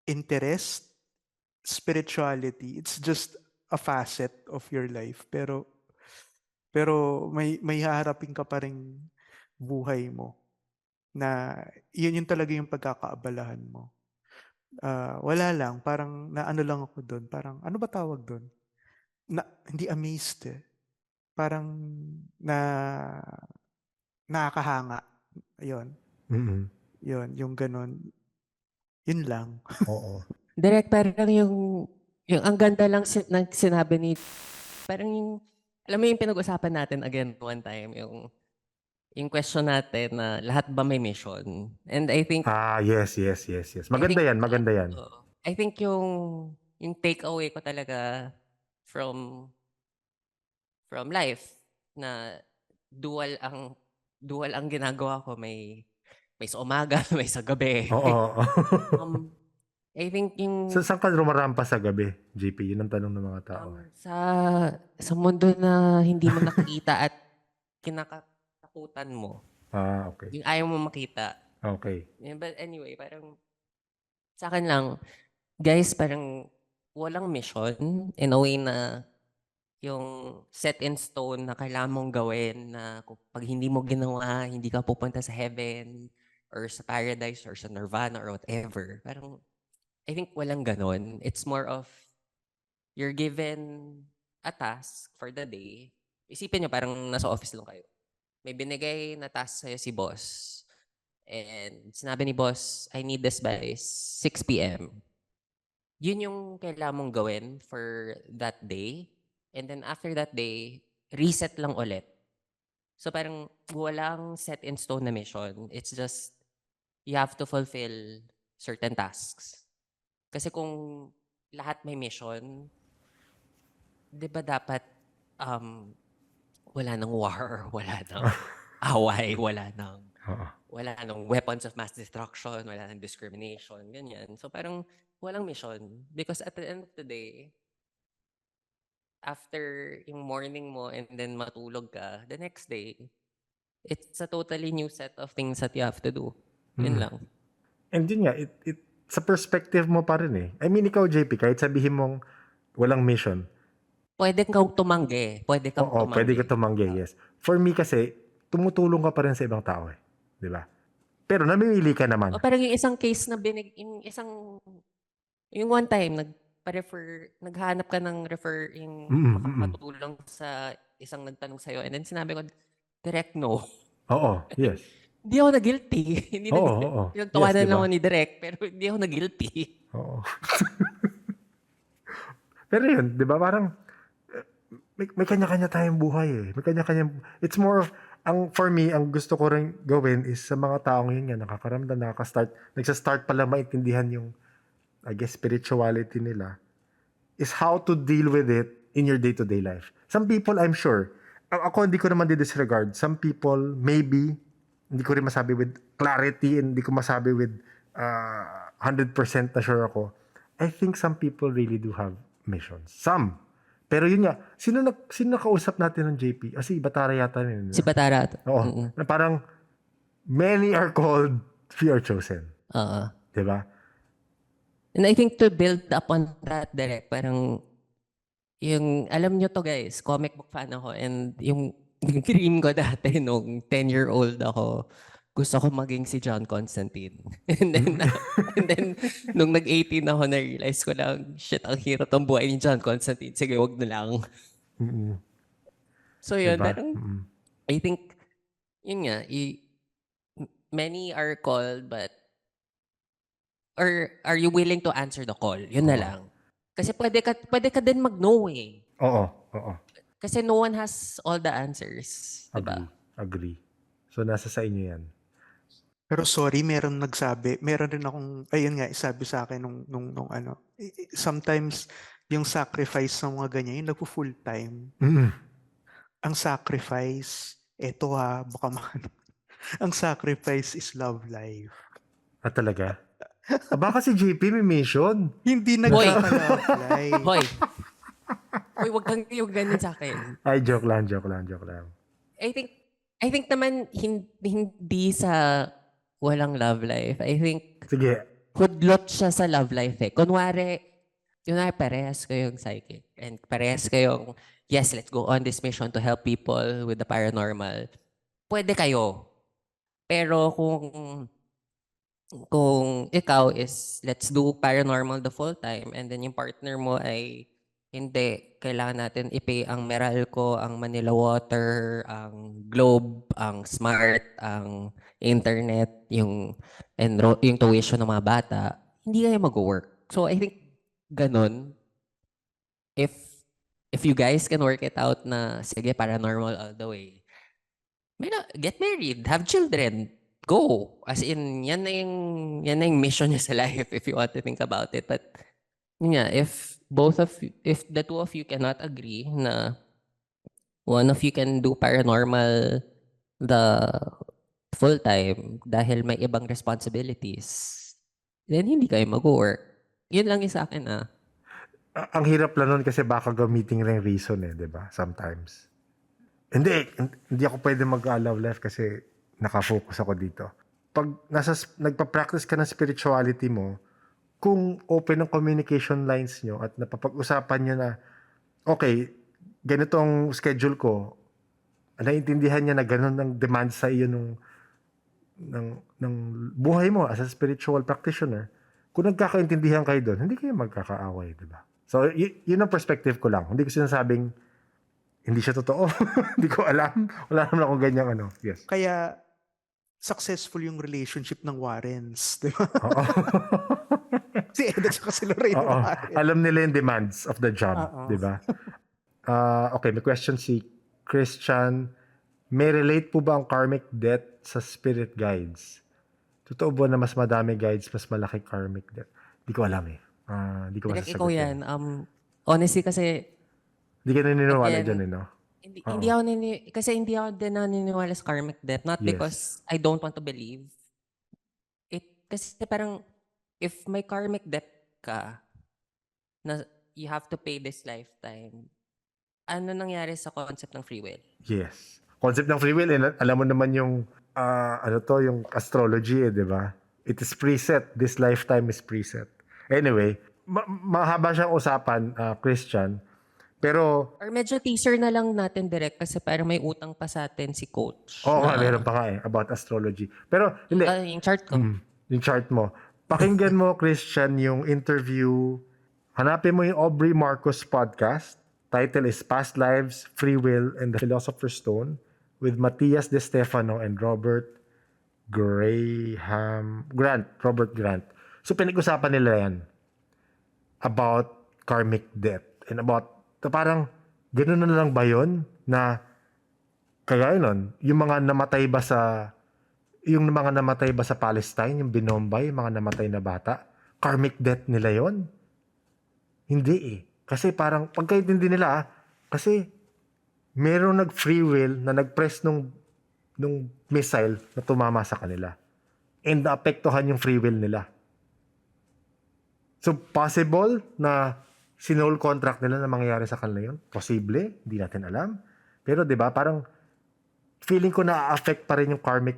interest, spirituality, it's just a facet of your life. Pero may haharapin ka pa ring buhay mo na yun yung talaga yung pagkakaabalahan mo. Wala lang, parang naano lang ako doon. Parang ano ba tawag doon? Hindi amazed eh. Parang na nakakahanga. Ayun. Mm-mm. Yun, yung ganun. Yun lang. Oo. Direct, parang yung ang ganda lang ng sinabi ni, parang yung, alam mo yung pinag-usapan natin again one time, yung question natin na lahat ba may mission? And I think, Yes. Maganda yan, maganda yan. I think yung takeaway ko talaga from life na dual ang ginagawa ko, may sa umaga, may sa gabi. Oo. I think yung Saan ka rumarampa sa gabi, JP? Yun ang tanong ng mga tao. sa mundo na hindi mo nakikita at kinakatakutan mo, Okay. yung ayaw mo makita. Okay. Yeah, but anyway, parang sa akin lang, guys, parang walang mission in a way na yung set in stone na kailangan mong gawin na pag hindi mo ginawa, hindi ka pupunta sa heaven or sa paradise or sa nirvana or whatever. Parang I think walang ganon. It's more of you're given a task for the day. Isipin nyo parang nasa office lang kayo. May binigay na task sa'yo si boss. And sinabi ni boss, I need this by 6 p.m. Yun yung kailangan mong gawin for that day. And then after that day, reset lang ulit. So parang walang set in stone na mission. It's just you have to fulfill certain tasks. Kasi kung lahat may mission, di ba dapat wala nang war, wala nang away, wala nang weapons of mass destruction, wala nang discrimination, ganyan. So parang walang mission. Because at the end of the day, after yung morning mo and then matulog ka, the next day, it's a totally new set of things that you have to do. Yun lang. And yun nga, sa perspective mo pa rin eh. I mean, ikaw, JP, kahit sabihin mong walang mission. Pwede kang tumanggi. Pwede kang Oo, tumanggi. pwede ka tumanggi, yes. For me kasi, tumutulong ka pa rin sa ibang tao eh. Di ba? Pero namimili ka naman. O parang yung isang case na yung one time, naghanap ka ng refer, yung makakatulong sa isang nagtanong sa'yo. And then sinabi ko, direct no. Oo, yes. Hindi ako na-guilty. Hindi Oo. Nagtawanan Yes, lang diba? ako ni Direk, pero hindi ako na-guilty. Oo. Pero yun, di ba? Parang, may kanya-kanya tayong buhay eh. May kanya-kanya, it's more of, for me, ang gusto ko rin gawin is sa mga taong yun nga, nakakaramdam, nagsastart pala maintindihan yung, I guess, spirituality nila, is how to deal with it in your day-to-day life. Some people, I'm sure, ako hindi ko naman di-disregard. Some people, maybe, hindi ko rin masabi with clarity, and hindi ko masabi with 100% na sure ako. I think some people really do have missions. Some. Pero yun nga, sino nakausap natin ng JP? Si Batara yata yun. Si Batara. Oo. Na parang, many are called, few are chosen. Diba? And I think to build upon that, Direk, parang, alam nyo to guys, comic book fan ako, and yung dream ko dati nung 10-year-old ako, gusto ko maging si John Constantine. And then nung nag-18 ako, na-realize ko lang, shit, ang hirap ang buhay ni John Constantine. Sige, wag na lang. So yun, Diba? parang, I think, yun nga, many are called, but, or are you willing to answer the call? Yun na lang. Kasi pwede ka din mag-no eh. Oo. Kasi no one has all the answers. Diba? Agree. So, nasa sa inyo yan. Pero sorry, meron rin akong, ayun nga, isabi sa akin nung ano, sometimes yung sacrifice ng mga ganyan, yung nagpo-full time. Ang sacrifice, eto baka ang sacrifice is love life. Talaga? Baka si JP may mission. Hindi Hoy! nagkaka-love life. Hoy! Hoy, wag kang yung ganun sa akin. Ay, joke lang. I think naman hindi sa walang love life. I think Sige. hudlot siya sa love life eh. Kunwari parehas kayong psychic and parehas kayong, yes, let's go on this mission to help people with the paranormal. Pwede kayo. Pero kung ikaw is, let's do paranormal the full time and then yung partner mo ay, hindi, kailangan natin i-pay ang Meralco, ang Manila Water, ang Globe, ang Smart, ang internet, yung tuition ng mga bata, hindi kayo mag-work. So I think ganun, if you guys can work it out na sige paranormal all the way, get married, have children, go. As in, yan na yung mission niya sa life if you want to think about it. But yeah, if the two of you cannot agree na one of you can do paranormal the full time dahil may ibang responsibilities, then hindi kayo mag-work. Yun lang yung sa akin Ang hirap lang nun kasi baka gamitin rin reason di ba? Sometimes. Hindi ako pwede mag-love life kasi nakafocus ako dito. Pag nagpa-practice ka ng spirituality mo, kung open ang communication lines nyo at napapag-usapan nyo na, okay, ganitong schedule ko, naiintindihan niya na ganun ang demand sa iyo ng buhay mo as a spiritual practitioner, kung nagkakaintindihan kayo doon, hindi kayo magkakaaway, di ba? So, yun ang perspective ko lang. Hindi ko sinasabing hindi siya totoo. Hindi ko alam. Wala naman akong ganyang Yes. Kaya successful yung relationship ng Warrens, di ba? Oo. Si Ed at saka si Lorraine Oo. Warren. Alam nila yung demands of the job, Oo. di ba? Okay, may question si Christian. May relate po ba ang karmic debt sa spirit guides? Totoo ba na mas madami guides, mas malaki karmic debt? Di ko alam eh. Di ko Direk, masasagot ikaw yan. Honestly kasi, Di ka naniniwala again, dyan no? hindi ako kasi hindi ako din naniniwala sa karmic debt. Not Yes. because I don't want to believe. Kasi parang, if may karmic debt ka, na you have to pay this lifetime, ano nangyari sa concept ng free will? Yes. Concept ng free will, alam mo naman yung, yung astrology di ba? It is preset. This lifetime is preset. Anyway, mahaba siyang usapan, Christian. Pero, Or medyo teaser na lang natin direct kasi parang may utang pa sa atin si coach. oo nga, meron pa nga about astrology. Pero, hindi. Yung chart ko. Yung chart mo. Pakinggan mo, Christian, yung interview. Hanapin mo yung Aubrey Marcos podcast. Title is Past Lives, Free Will, and the Philosopher's Stone with Matias De Stefano and Robert Grant. So, pinag-usapan nila yan about karmic debt and about, parang, gano'n na lang ba yun? Na, kaya yun, yung mga namatay ba sa Palestine, yung binombay, yung mga namatay na bata, karmic debt nila yon? Hindi eh. Kasi parang, pagkaintindi nila kasi merong nag-free will na nag-press nung missile na tumama sa kanila. And naapektuhan yung free will nila. So, possible na sinol contract nila na mangyayari sa kanila yun? Posible, hindi natin alam. Pero 'di ba parang feeling ko na-affect pa rin yung karmic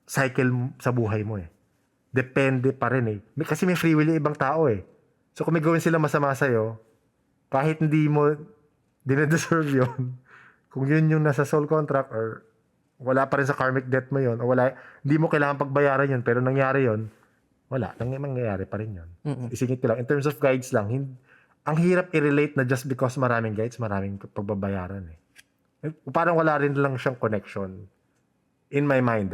cycle sa buhay mo eh. Depende pa rin eh. Kasi may free will yung ibang tao eh. So kung may gawin sila masama sa'yo, kahit hindi mo dinedeserve yun, kung yun yung nasa soul contract or wala pa rin sa karmic debt mo yun, o hindi mo kailangan pagbayaran yun, pero nangyari yun, wala. Mangyayari pa rin yun. Isingit ko lang. In terms of guides lang, ang hirap i-relate na just because maraming guides, maraming pagbabayaran eh. Parang wala rin lang siyang connection. In my mind.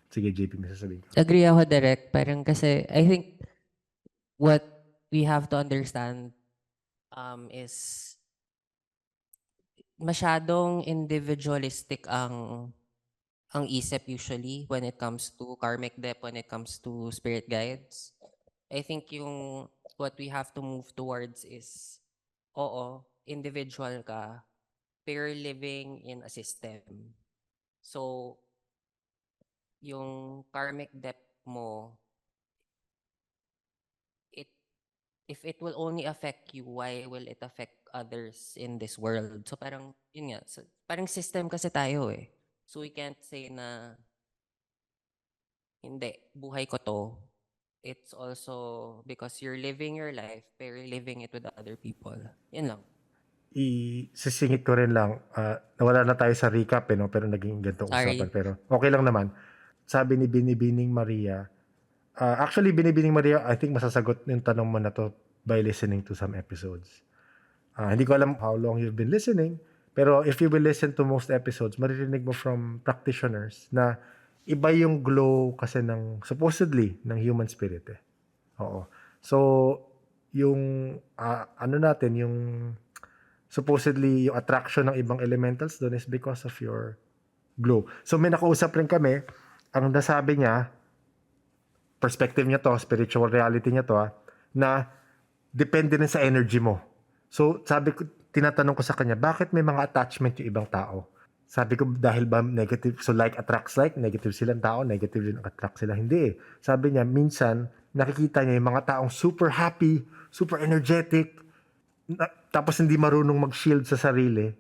Sige, JP, may sasabihin ka. Agree ako, Direk. Parang kasi, I think, what we have to understand is masyadong individualistic ang isip usually when it comes to karmic debt, when it comes to spirit guides. I think what we have to move towards is, individual ka, pero living in a system. So, yung karmic debt mo if it will only affect you, why will it affect others in this world? So parang, yun nga, so, parang system kasi tayo eh. So we can't say na, hindi, buhay ko to. It's also because you're living your life, pero you're living it with other people. Yun lang. Sisingit ko rin lang, nawala na tayo sa recap no? Pero naging ganitong Sorry. usapan. Pero okay lang naman. Sabi ni Binibining Maria, actually Binibining Maria, I think masasagot yung tanong mo na to by listening to some episodes. Hindi ko alam how long you've been listening, pero if you will listen to most episodes, maririnig mo from practitioners na iba yung glow kasi ng, supposedly, ng human spirit eh. Oo. So, yung, ano natin, yung supposedly yung attraction ng ibang elementals doon is because of your glow. So may nakausap rin kami, ang nasabi niya, perspective niya to, spiritual reality niya to, na depende rin sa energy mo. So sabi ko, tinatanong ko sa kanya, bakit may mga attachment yung ibang tao? Sabi ko, dahil ba negative, so like attracts like, negative silang tao, negative din attract sila. Hindi eh. Sabi niya, minsan, nakikita niya yung mga taong super happy, super energetic, tapos hindi marunong mag-shield sa sarili.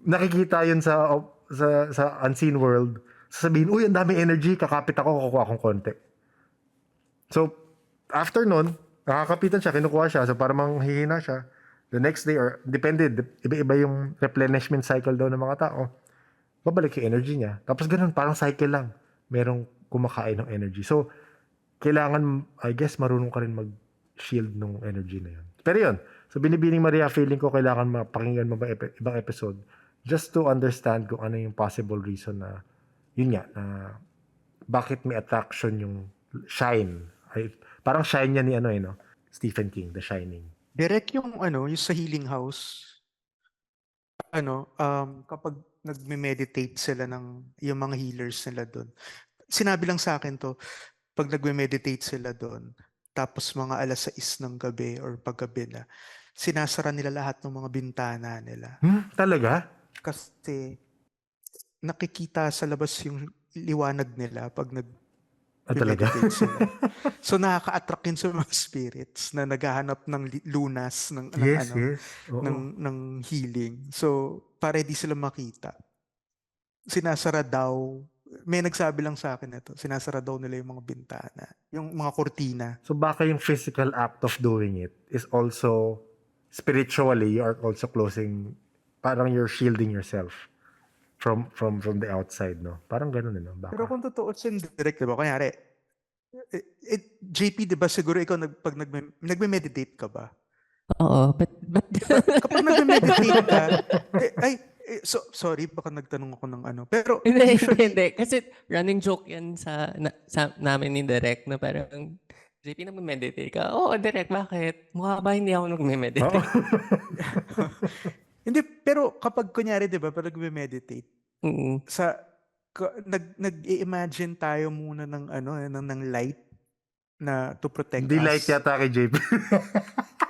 Nakikita yun sa unseen world. Sasabihin, uy, ang dami energy, kakapit ako, kukuha akong konti. So, after nun, nakakapitan siya, kinukuha siya, so para manghihina siya. The next day, or depende, iba-iba yung replenishment cycle daw ng mga tao, babalik yung energy niya. Tapos ganun, parang cycle lang. Merong kumakain ng energy. So, kailangan, I guess, marunong ka rin mag-shield ng energy na yun. Pero yun, so Binibining Maria, feeling ko kailangan mapakinggan mo ibang episode just to understand kung ano yung possible reason na, yun nga, na bakit may attraction yung shine. Parang shine niya ni Stephen King, The Shining. Direct yung yung sa healing house, kapag nagme-meditate sila yung mga healers nila doon. Sinabi lang sa akin to, pag nagme-meditate sila doon, tapos mga 6:00 ng gabi or paggabi na, sinasara nila lahat ng mga bintana nila. Talaga? Kasi nakikita sa labas yung liwanag nila pag Talaga? nag-meditate sila. So nakaka-attract yun sa mga spirits na naghahanap ng lunas Yes. Oo. ng healing. So para di sila makita. Sinasara daw, may nagsabi lang sa akin ito, sinasara daw nila yung mga bintana, yung mga kortina. So baka yung physical act of doing it is also, spiritually, you are also closing, parang you're shielding yourself from the outside, no? Parang ganun, no? Baka. Pero kung totoo it's indirect, diba? Kunyari, JP, diba siguro ikaw pag nagme-meditate ka ba? Oo, but Kapag nagme-meditate ka, sorry, baka nagtanong ako ng pero hindi, usually, hindi. Kasi running joke yan sa namin ni Direk na parang, JP, nagme-meditate ka? Oo, Direk, bakit? Mukha ba hindi ako nagme-meditate? hindi, pero kapag kunyari, diba, pag nagme-meditate, Mm. nag-i-imagine tayo muna ng light na to protect Hindi us. light yata kay JP.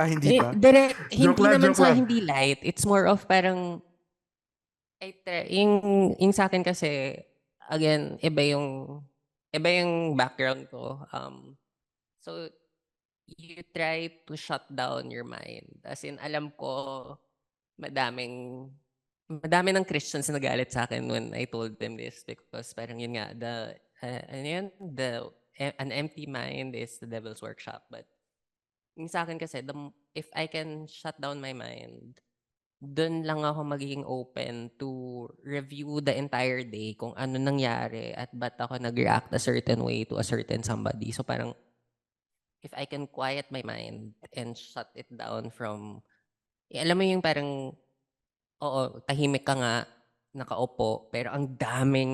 Hindi ba? Direk, Joke hindi lang, naman joke sa lang. hindi light. It's more of parang, yung sa akin kasi, again, iba yung background ko. So, you try to shut down your mind. As in, alam ko, madami ng Christians na nagalit sa akin when I told them this because parang yun nga, an empty mind is the devil's workshop. But yung sa akin kasi, if I can shut down my mind, dun lang ako magiging open to review the entire day kung ano nangyari at ba't ako nag-react a certain way to a certain somebody. So parang, if I can quiet my mind and shut it down from, alam mo yung parang, oo, tahimik ka nga, nakaupo, pero ang dami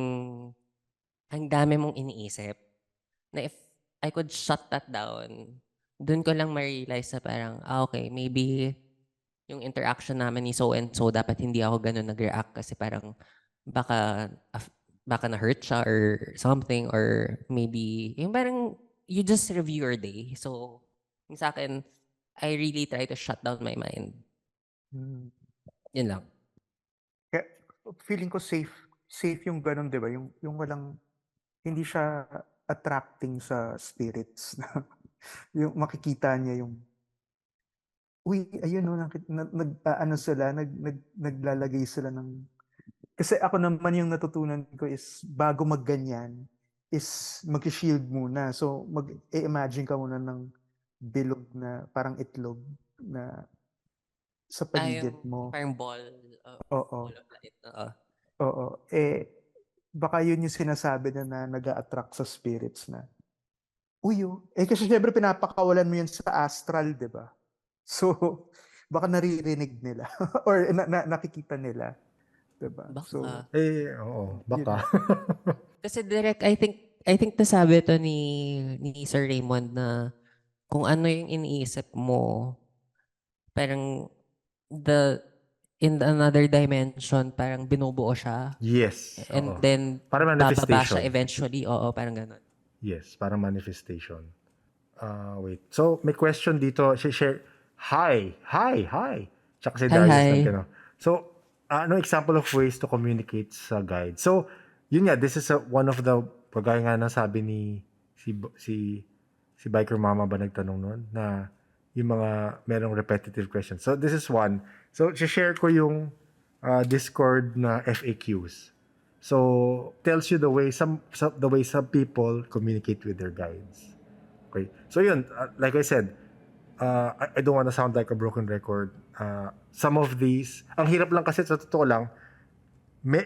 mong iniisip. Na if I could shut that down, dun ko lang ma-realize na parang, okay, maybe yung interaction namin ni so and so, dapat hindi ako ganun nag-react kasi parang baka na-hurt siya or something, or maybe, yung parang you just review your day. So, yung sa akin, I really try to shut down my mind. Yun lang. Kaya feeling ko safe yung ganun, 'di ba? Yung walang, hindi siya attracting sa spirits na yung makikita niya yung, uy, ayun no, ano sila, naglalagay sila ng, kasi ako naman yung natutunan ko is, bago magganyan, is mag-shield muna. So, mag-imagine ka muna ng bilog na, parang itlog na sa paligid yung mo. parang ball, Oo. ball of light. Oo. Oo. Baka yun yung sinasabi na nag-a-attract sa spirits na, uy, kasi syempre pinapakawalan mo yun sa astral, di ba? So, baka naririnig nila or nakikita nila, di ba? So, Baka. Oo, yun baka. na. Kasi direct, I think nasabi to ni Sir Raymond na kung ano yung iniisip mo, parang in another dimension, parang binubuo siya. Yes, And oo. then, Para bababa siya manifestation. eventually. Oo, parang ganun. Yes, para manifestation. Wait. So, may question dito. Share. Hi. Tsaka si Hi, Darius hi. Lankano. So, ano example of ways to communicate sa guide? So, yun nga, this is one of the, pagaya nga ng sabi ni si Biker Mama ba nagtanong nun? Na yung mga merong repetitive questions. So, this is one. So, share ko yung Discord na FAQs. So, tells you the way some people communicate with their guides. Okay. So yun, like I said, I don't want to sound like a broken record. Some of these, ang hirap lang kasi sa totoo lang,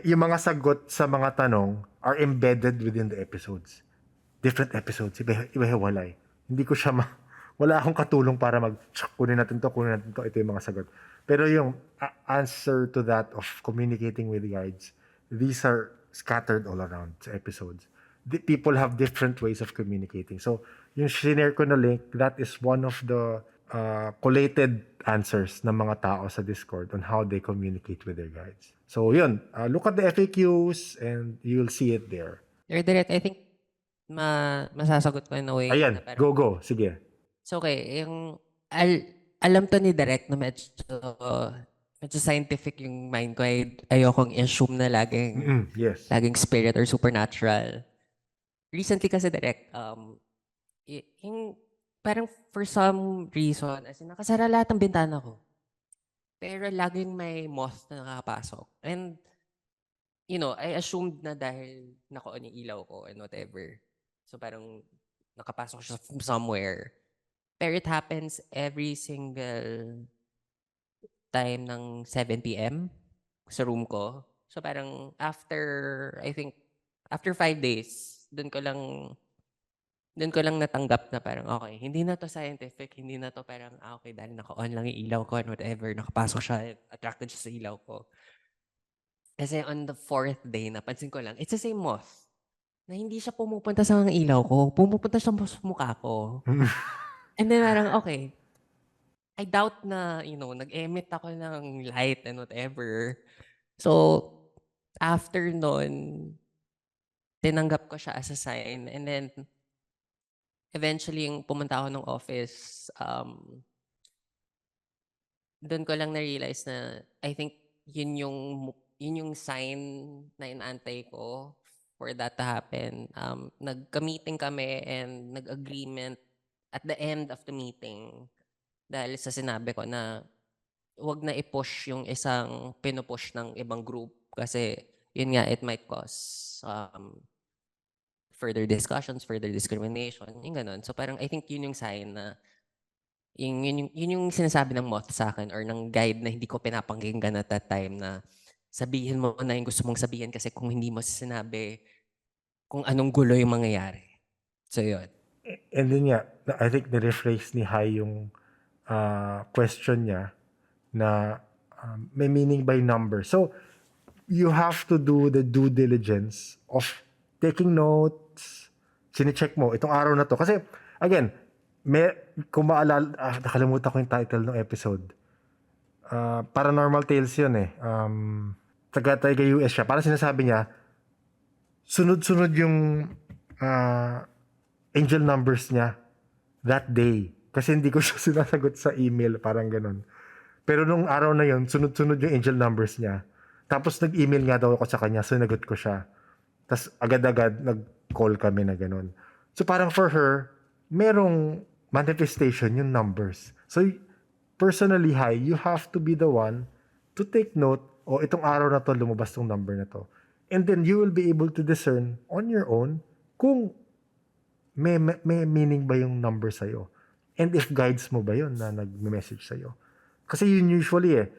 yung mga sagot sa mga tanong are embedded within the episodes. Different episodes, iba-hiwalay. Hindi ko siya wala akong katulong para kunin natin to, ito yung mga sagot. Pero yung answer to that of communicating with guides, these are scattered all around sa episodes. People have different ways of communicating. So, yung share ko na link, that is one of the collated answers ng mga tao sa Discord on how they communicate with their guides. So, yun. Look at the FAQs and you'll see it there. Or direct, I think, masasagot ko in a way Ayan, na parang, go. Sige. so okay, yung, alam to ni Direct na medyo scientific yung mind ko. Ayokong assume na Yes. laging spirit or supernatural. Recently kasi Direct, yung parang for some reason, as in, nakasara lahat ng bintana ko. Pero laging may moth na nakapasok. And, I assumed na dahil naka-on yung ilaw ko and whatever. So parang nakapasok siya from somewhere. Pero it happens every single time ng 7 p.m. sa room ko. So parang after 5 days, dun ko lang natanggap na parang, okay, hindi na to scientific, hindi na to parang, okay, dahil naka-on lang yung ilaw ko and whatever, nakapasok siya, attracted siya sa ilaw ko. Kasi on the 4th day, napansin ko lang, it's the same moth. Na hindi siya pumupunta sa mga ilaw ko, pumupunta siya sa mukha ko. And then parang, okay, I doubt na, nag-emit ako ng light and whatever. So, after nun, tinanggap ko siya as a sign. And then, eventually, yung pumunta ako ng office, doon ko lang na-realize na I think yun yung sign na inaantay ko for that to happen. Nagka-meeting kami and nag-agreement at the end of the meeting dahil sa sinabi ko na wag na i-push yung isang pinupush ng ibang group kasi yun nga, it might cause further discussions, further discrimination, yung ganun. So parang I think yun yung sign na yun yung sinasabi ng moth sa akin or ng guide na hindi ko pinapakinggan at that time na sabihin mo na yung gusto mong sabihin kasi kung hindi mo sinabi kung anong gulo yung mangyayari. So yun. And then I think na-rephrase ni Hai yung question niya na may meaning by number. So, you have to do the due diligence of taking notes, sine-check mo itong araw na to. Kasi, again, kung maalala, nakalimutan ko yung title ng episode. Paranormal Tales yun eh. Taga US siya. Parang sinasabi niya, sunod-sunod yung angel numbers niya that day. Kasi hindi ko siya sinasagot sa email, parang ganun. Pero nung araw na yun, sunod-sunod yung angel numbers niya. Tapos nag-email nga daw ako sa kanya, sinagot ko siya. Tapos agad-agad nag-call kami na ganun. So parang for her, merong manifestation, yung numbers. So, personally, Hai, you have to be the one to take note, itong araw na to, lumabas tong number na to. And then, you will be able to discern on your own kung may meaning ba yung number sa'yo. And if guides mo ba yun na nag-message sa'yo. Kasi yun usually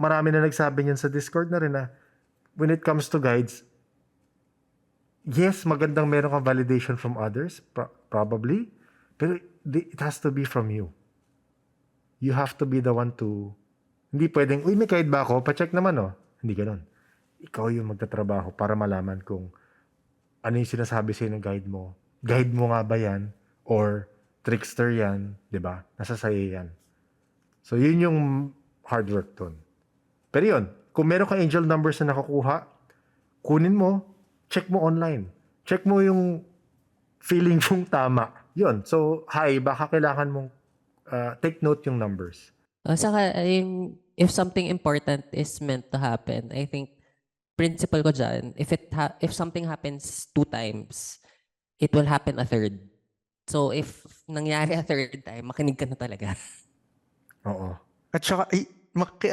marami na nagsabi niyan sa Discord na rin na when it comes to guides, yes, magandang meron kang validation from others, probably, pero it has to be from you. You have to be the one to, hindi pwedeng, may guide ba ako? Pa-check naman, Hindi ganun. Ikaw yung magtatrabaho para malaman kung ano yung sinasabi sa'yo ng guide mo. Guide mo nga ba yan? Or trickster yan? Diba? Nasa sa'yo yan. So, yun yung hard work dun. Pero yun, kung meron kang angel numbers na nakukuha, kunin mo, check mo online. Check mo yung feeling mong tama. Yun. So, baka kailangan mong take note yung numbers. Saka, if something important is meant to happen, I think, principle ko dyan, if something happens 2 times, it will happen a third. So, if nangyari a third time, makinig ka na talaga. Oo. At saka,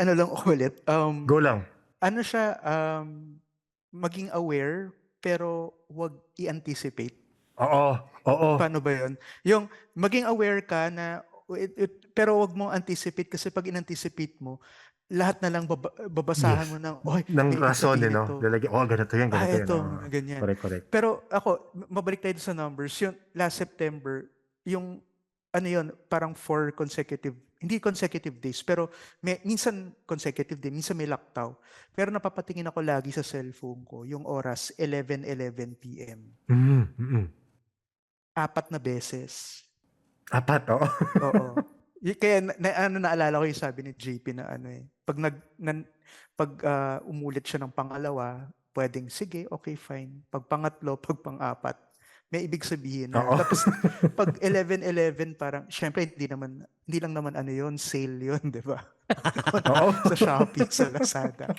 ano lang ulit. Go lang. Ano siya, maging aware, pero wag i-anticipate. Oo. Paano ba yun? Yung maging aware ka na, pero wag mong anticipate kasi pag in-anticipate mo, lahat na lang babasahan mo ng, Ng rason, ito. ganito yan, ganito yan. Ito, ganyan. Correct. Pero ako, mabalik tayo sa numbers. Yung last September, yung parang 4 consecutive, hindi consecutive days, pero minsan consecutive day, minsan may laktaw. Pero napapatingin ako lagi sa cellphone ko, yung oras, 11:11 p.m. 4 na beses. 4, oo. Oo. Kaya naalala ko yung sabi ni JP na pag umulit siya ng pangalawa, pwedeng sige, okay, fine. Pag pangatlo, pag pang-4, may ibig sabihin na. Tapos pag 11:11 parang syempre hindi lang naman yun, sale yun, 'di ba? Sa Shopee, sa Lazada.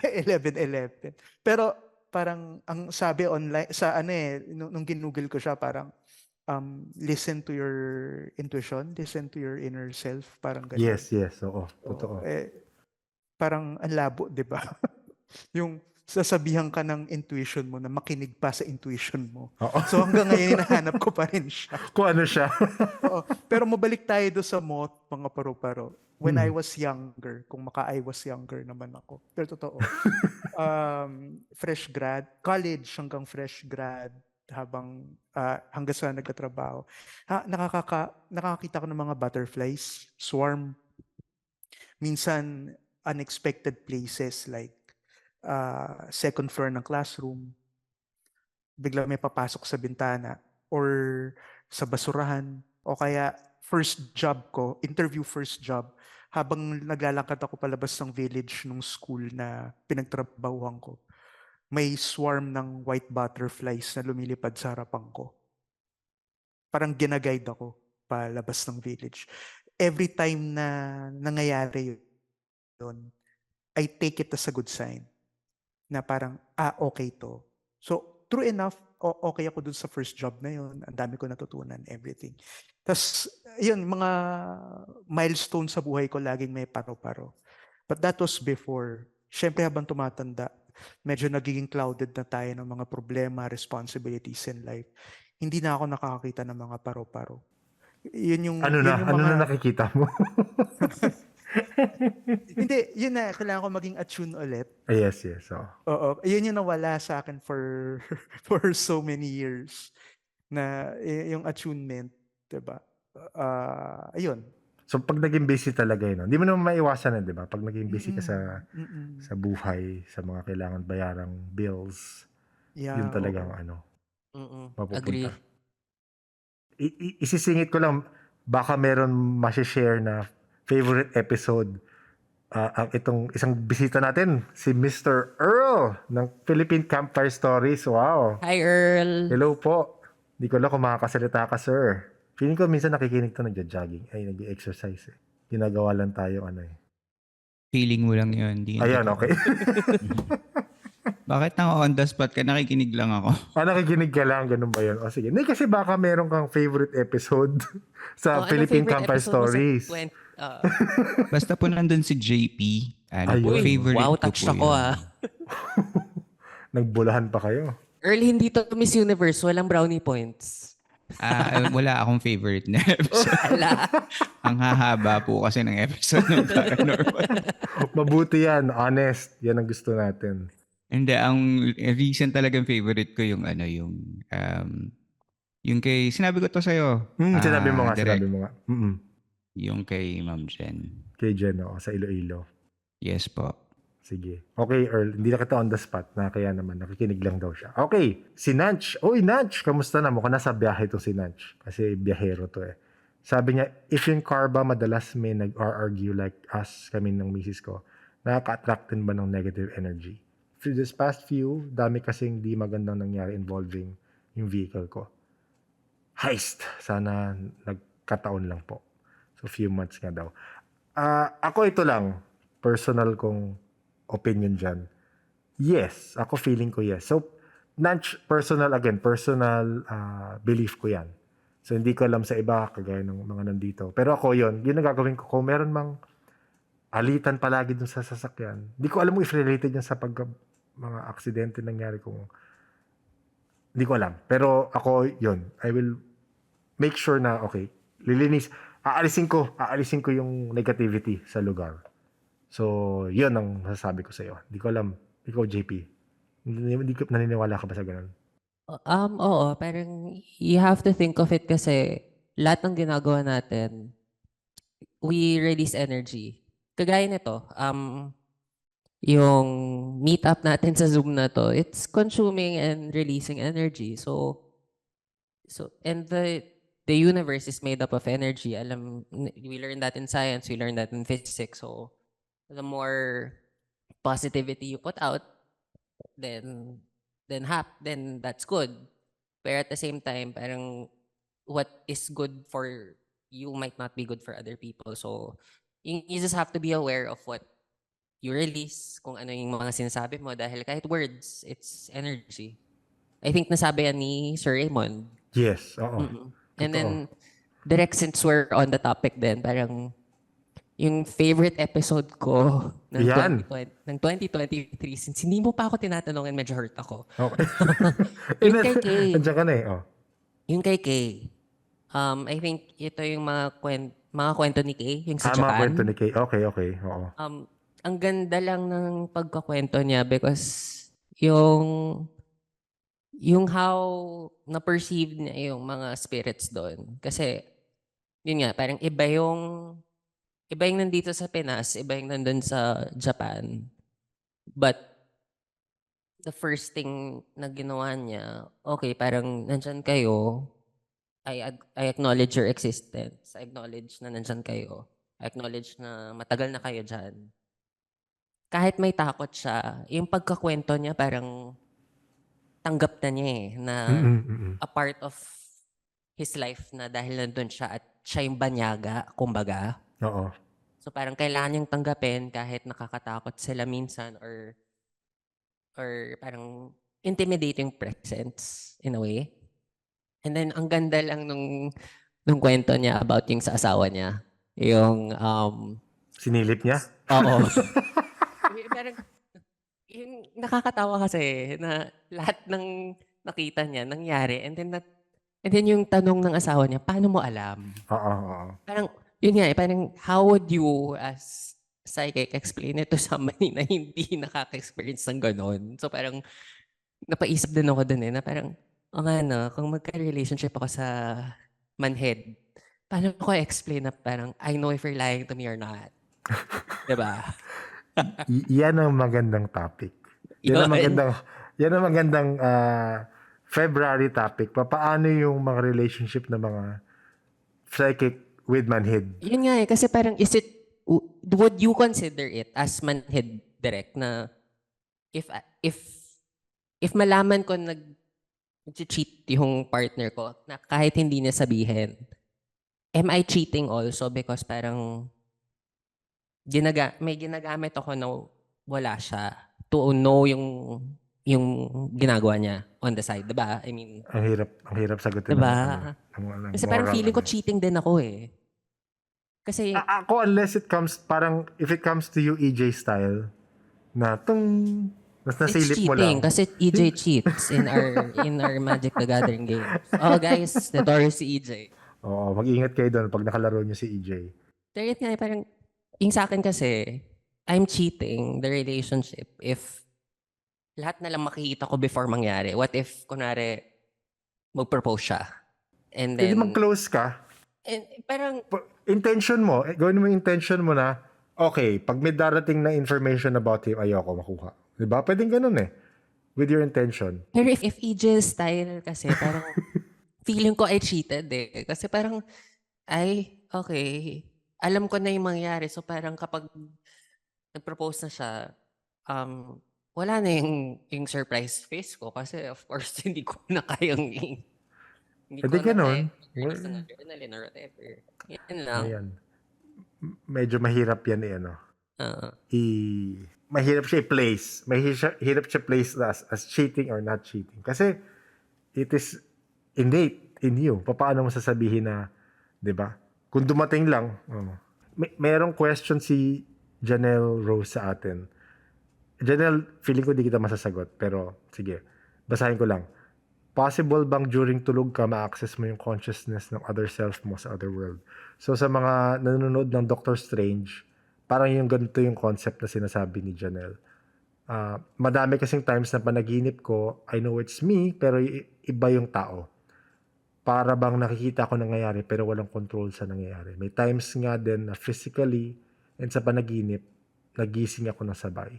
11:11. Pero parang ang sabi online sa nung ginugol ko siya parang listen to your intuition, listen to your inner self, parang ganyan. Yes, oo. Totoo. Parang ang labo, 'di ba? Yung sasabihan ka ng intuition mo na makinig pa sa intuition mo. So hanggang ngayon hinahanap ko pa rin siya. Kung ano siya. Pero mabalik tayo doon sa mga paru-paro. When I was younger, kung I was younger naman ako. Pero totoo. Fresh grad, college hanggang fresh grad, hanggang sa nagtatrabaho. Nakakakita ko ng mga butterflies, swarm. Minsan, unexpected places like second floor ng classroom, bigla may papasok sa bintana or sa basurahan o kaya interview first job, habang naglalakad ako palabas ng village nung school na pinagtrabahuhan ko, may swarm ng white butterflies na lumilipad sa harapan ko. Parang ginaguide ako palabas ng village. Every time na nangyayari yun, I take it as a good sign. Na parang, okay to. So, true enough, okay ako dun sa first job na yun. Ang dami ko natutunan, everything. Tapos, yun, mga milestone sa buhay ko, laging may paro-paro. But that was before. Siyempre, habang tumatanda, medyo nagiging clouded na tayo ng mga problema, responsibilities in life. Hindi na ako nakakakita ng mga paro-paro. Yun yung... Ano na nakikita mo? Hindi, yun na, kailangan ko maging attune ulit. Yes. Oo, yun yung nawala sa akin for so many years. Na yung attunement, diba? Ayun. So, pag naging busy talaga yun, hindi mo naman maiwasan di ba? Pag naging busy ka sa buhay, sa mga kailangan bayarang bills, yun talagang mapupunta. Agree. Isisingit ko lang, baka meron masishare na favorite episode ang itong isang bisita natin, si Mr. Earl ng Philippine Campfire Stories. Wow. Hi, Earl. Hello po. Hindi ko lang kung makakasalita ka, sir. Feeling ko minsan nakikinig to, nagja-jogging. Ay, nag-exercise eh. Ginagawa lang tayo Feeling mo lang yun. Ayan, okay. Bakit nang on the spot ka? Nakikinig lang ako. Nakikinig ka lang, ganun ba yun? O sige. Hindi, kasi baka meron kang favorite episode sa Anong Philippine favorite Campfire episode mo sa Stories. 20? Basta po nandun si JP. Ano po, Ayun. favorite Wow, ko touched po ako yun. ah. Nagbulahan pa kayo. Early, hindi to Miss Universe. Walang brownie points. Wala akong favorite na episode. Ala. Ang hahaba po kasi ng episode ng Paranormal. Mabuti yan. Honest. Yan ang gusto natin. Hindi, ang recent talagang favorite ko yung yung kay, sinabi ko to sa'yo. Sinabi mo nga, direct. sinabi mo nga. Mm-mm. Yung kay Ma'am Jen. Kay Jen, sa Iloilo. Yes po. Sige. Okay, Earl. Hindi na kita on the spot na kaya naman nakikinig lang daw siya. Okay. Si Nanch. Uy, Nanch. Kamusta na? Mukhang nasa biyahe to si Nanch. Kasi biyahero to eh. Sabi niya, if yung car ba madalas may nag-argue like us, kami ng misis ko, nakaka-attract din ba ng negative energy? For this past few, dami kasing di magandang nangyari involving yung vehicle ko. Heist. Sana nagkataon lang po. So, few months nga daw. Ako ito lang. Personal kong opinion dyan. Yes. Ako feeling ko yes. So, personal belief ko yan. So, hindi ko alam sa iba, kagaya ng mga nandito. Pero ako yun ang gagawin ko. Kung meron mang alitan palagi dun sa sasakyan, hindi ko alam kung if related yan sa mga aksidente nangyari kung hindi ko alam. Pero ako yun. I will make sure na okay, lilinis. Aalisin ko yung negativity sa lugar. So, yun ang masasabi ko sa iyo. Hindi ko alam. Ikaw, JP. Hindi ko naniniwala ka ba sa ganun? Oo, parang you have to think of it kasi lahat ng ginagawa natin, we release energy. Kagaya nito, yung meetup natin sa Zoom na to, it's consuming and releasing energy. So and the universe is made up of energy. We learned that in science, we learned that in physics. So the more positivity you put out, then that's good. Pero at the same time, parang what is good for you might not be good for other people. So you just have to be aware of what you release, kung ano yung mga sinasabi mo, dahil kahit words, it's energy. I think nasabi yan ni Sir Raymond. Yes, oo. And then, direct since we're on the topic din, parang yung favorite episode ko ng, Yan. ng 2023, since hindi mo pa ako tinatanong and medyo hurt ako. Okay. Yung kay Kay. Andiyan ka na eh. Yung kay Kay. I think ito yung mga kwento ni Kay, yung sa Mga Japan. kwento ni Kay. Okay. Oo. Ang ganda lang ng pagkakwento niya because yung how na-perceive niya yung mga spirits doon. Kasi, yun nga, parang iba yung nandito sa Pinas, iba yung nandun sa Japan. But, the first thing na ginawa niya, okay, parang nandyan kayo, I acknowledge your existence. I acknowledge na nandyan kayo. I acknowledge na matagal na kayo dyan. Kahit may takot siya, yung pagkakwento niya parang tanggap na niya na a part of his life na dahil nandun siya at siya yung banyaga, kumbaga. Oo. So parang kailangan niyang tanggapin kahit nakakatakot sila minsan or parang intimidating presence in a way. And then ang ganda lang nung kwento niya about yung sa asawa niya. Yung sinilip niya? Oo. Parang, yung nakakatawa kasi na lahat ng nakita niya nangyari and then yung tanong ng asawa niya, paano mo alam? Oo. Parang, yun nga parang how would you as psychic explain it to somebody na hindi nakaka-experience ng ganon? So parang, napaisip din ako dun na parang, kung magka-relationship ako sa manhead, paano ko explain na parang, I know if you're lying to me or not. Diba? Yan ang magandang topic. Yan ang magandang February topic. Paano yung mga relationship ng mga psychic with manhead? Yun nga kasi parang would you consider it as manhead direct na if malaman ko nag-cheat yung partner ko na kahit hindi niya sabihin, am I cheating also because parang may ginagamit ako na wala siya to know yung yung ginagawa niya on the side, 'di ba? I mean, Ang hirap sagutin 'di ng, ba? ng Kasi parang moral, feeling ko cheating din ako eh. Kasi Ako, unless it comes, parang, if it comes to you, EJ style, na mas it's nasilip mo cheating lang. kasi EJ cheats in our Magic the Gathering games. Oh guys, notorious si EJ. Oo, mag-ingat kayo doon pag nakalaro niyo si EJ. Pero yun nga, parang, yung sa akin kasi, I'm cheating the relationship if lahat na lang makikita ko before mangyari. What if, kunwari, mag-propose siya? And Pwede then, mag-close ka. parang, Intention mo, gawin mo yung intention mo na, okay, pag may darating na information about him, ayoko makuha. Diba? Pwedeng ganun eh. With your intention. pero if EJ's style kasi, parang, feeling ko I cheated eh. Kasi parang, ay, okay, alam ko na yung mangyayari. So parang kapag nag-propose na siya, wala na yung surprise face ko. Kasi of course, hindi ko na kayang hindi Pwede ko na ganun. kayang release ng adrenaline or whatever. Yan lang. Ayan. Medyo mahirap yan eh, ano. Oo. Mahirap siya i-place. Mahirap siya place as cheating or not cheating. Kasi it is innate in you. Paano mo sasabihin na, 'di ba? Kung dumating lang, merong question si Janelle Rose sa atin. Janelle, feeling ko di kita masasagot, pero sige, basahin ko lang. Possible bang during tulog ka ma-access mo yung consciousness ng other self mo sa other world? So sa mga nanonood ng Doctor Strange, parang yung ganito yung concept na sinasabi ni Janelle. Madami kasing times na panaginip ko, I know it's me, pero iba yung tao. Para bang nakikita ko nangyayari pero walang control sa nangyayari. May times nga din na physically and sa panaginip, nagising ako ng sabay.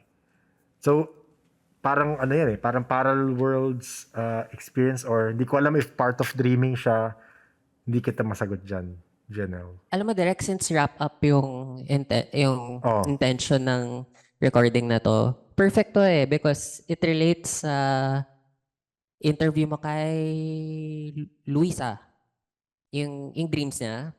So, parang ano yan eh, parang parallel worlds experience, or hindi ko alam if part of dreaming siya. Hindi kita masagot dyan, Janelle. Alam mo, Direk, since wrap up yung intention ng recording na to, perfect to eh, because it relates sa interview mo kay Luisa. Yung dreams niya.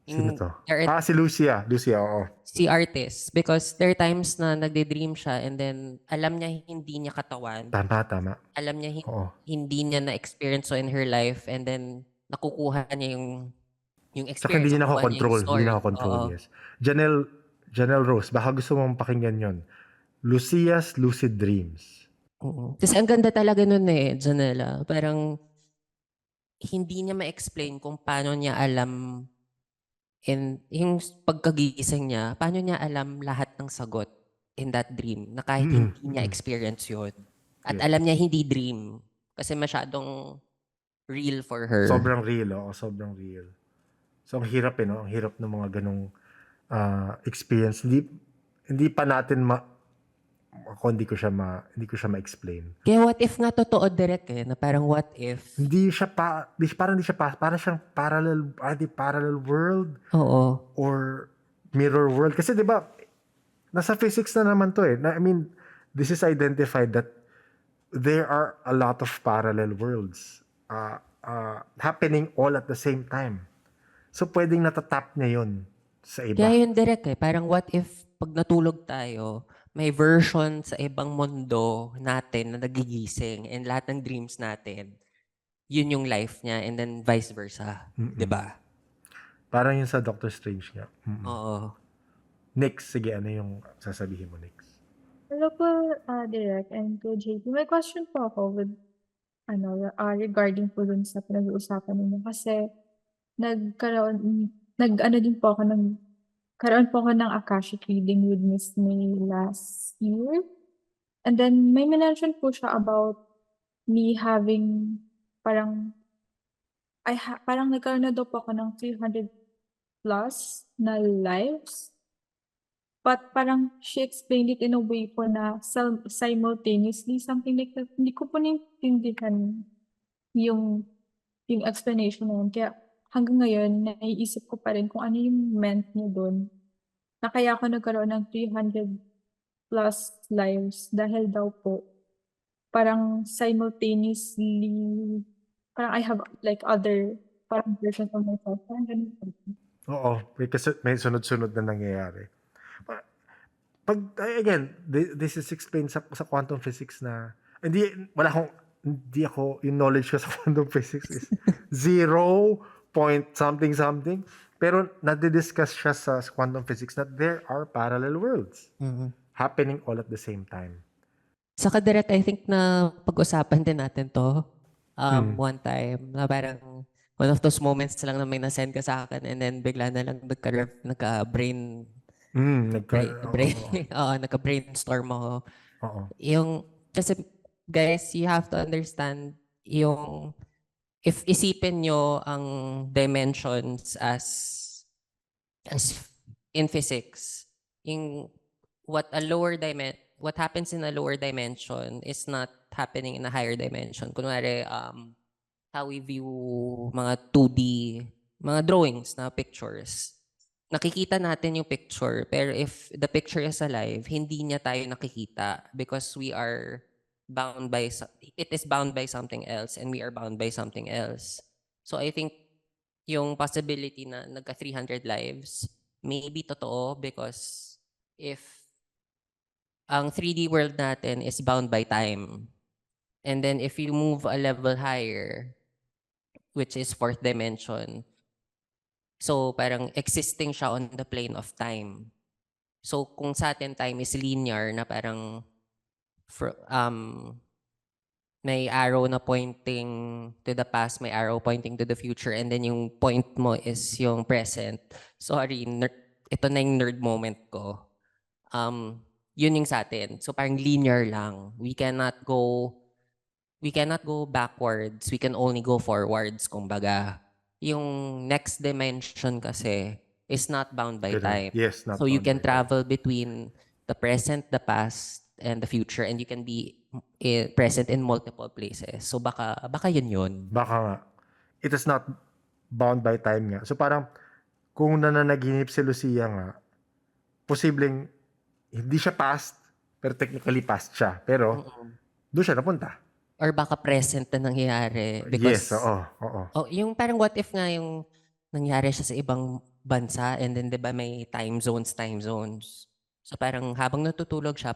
Sino to? Si Lucia. Lucia, oo. Si artist. Because there are times na nagde-dream siya and then alam niya hindi niya katawan. Tama. Alam niya Oo. hindi niya na-experience so in her life and then nakukuha niya yung experience. Saka hindi niya nakukuha niya yung nakakontrol. Hindi story. nakakontrol, Oo. yes. Janelle Rose, baka gusto mong pakinggan yon. Lucia's Lucid Dreams. Kasi ang ganda talaga nun eh, Janela. Parang hindi niya ma-explain kung paano niya alam yung pagkagising niya, paano niya alam lahat ng sagot in that dream na kahit hindi niya experience yun. At alam niya hindi dream kasi masyadong real for her. Sobrang real, oo. Sobrang real. So, ang hirap eh, no? Ang hirap ng mga ganong experience. Hindi pa natin ako hindi ko siya ma-explain. Kaya what if nga totoo, Direk eh, na parang what if? Parang siyang parallel world. Oo. Or mirror world. Kasi 'di ba, nasa physics na naman to eh. I mean, this is identified that there are a lot of parallel worlds happening all at the same time. So pwedeng natatap niya yun sa iba. Kaya yun, Direk eh, parang what if pag natulog tayo, may version sa ibang mundo natin na nagigising and lahat ng dreams natin, yun yung life niya and then vice versa. Diba? Parang yun sa Doctor Strange nga. Oo. Next, sige, ano yung sasabihin mo next? Hello po, Direk and to JP. May question po ako with regarding po dun sa pinag-uusapan ninyo kasi nagkaroon po ako ng Akashic reading with Miss May last year. And then may mention po siya about me having parang nagkaroon na daw po ako ng 300 plus na lives. But parang she explained it in a way po na simultaneously, something like that. Hindi ko po naintindihan yung explanation na yun. Kaya hanggang ngayon, naiisip ko pa rin kung ano yung meant niya doon. Na kaya ako nagkaroon ng 300 plus lives dahil daw po parang simultaneously, parang I have like other parang versions of myself. Parang ganun po. Oo, kasi may sunod-sunod na nangyayari. Again, this is explained sa quantum physics na, hindi ako, yung knowledge ko sa quantum physics is 0 point something something. Pero nadidiscuss siya sa quantum physics that there are parallel worlds happening all at the same time. Saka direct, I think na pag-usapan din natin to one time na parang one of those moments lang na may na-send ka sa akin and then bigla na lang nagka-brain nagka-brainstorm ako. Oo. Kasi guys, you have to understand yung if isipin nyo ang dimensions as in physics, what happens in a lower dimension is not happening in a higher dimension. Kunwari, how we view mga 2D, mga drawings na pictures. Nakikita natin yung picture, pero if the picture is alive, hindi niya tayo nakikita because it is bound by something else and we are bound by something else. So I think yung possibility na nagka 300 lives may be totoo because if ang 3D world natin is bound by time, and then if you move a level higher, which is fourth dimension, so parang existing siya on the plane of time. So kung sa atin time is linear na parang may arrow na pointing to the past, may arrow pointing to the future, and then yung point mo is yung present. Sorry, ito na yung nerd moment ko. Yun yung sa atin. So parang linear lang. We cannot go backwards. We can only go forwards, kumbaga. Yung next dimension kasi is not bound by time. Yes, not So you bound can by time. travel between the present, the past, and the future, and you can be present in multiple places. So baka yun. Baka nga. It is not bound by time nga. So parang, kung nananaginip si Lucia nga, posibleng hindi siya past, pero technically past siya. Pero, doon siya napunta. Or baka present na nangyayari. Yes, Because, oo. yung parang what if nga yung nangyari siya sa ibang bansa and then 'di ba may time zones. So parang habang natutulog siya,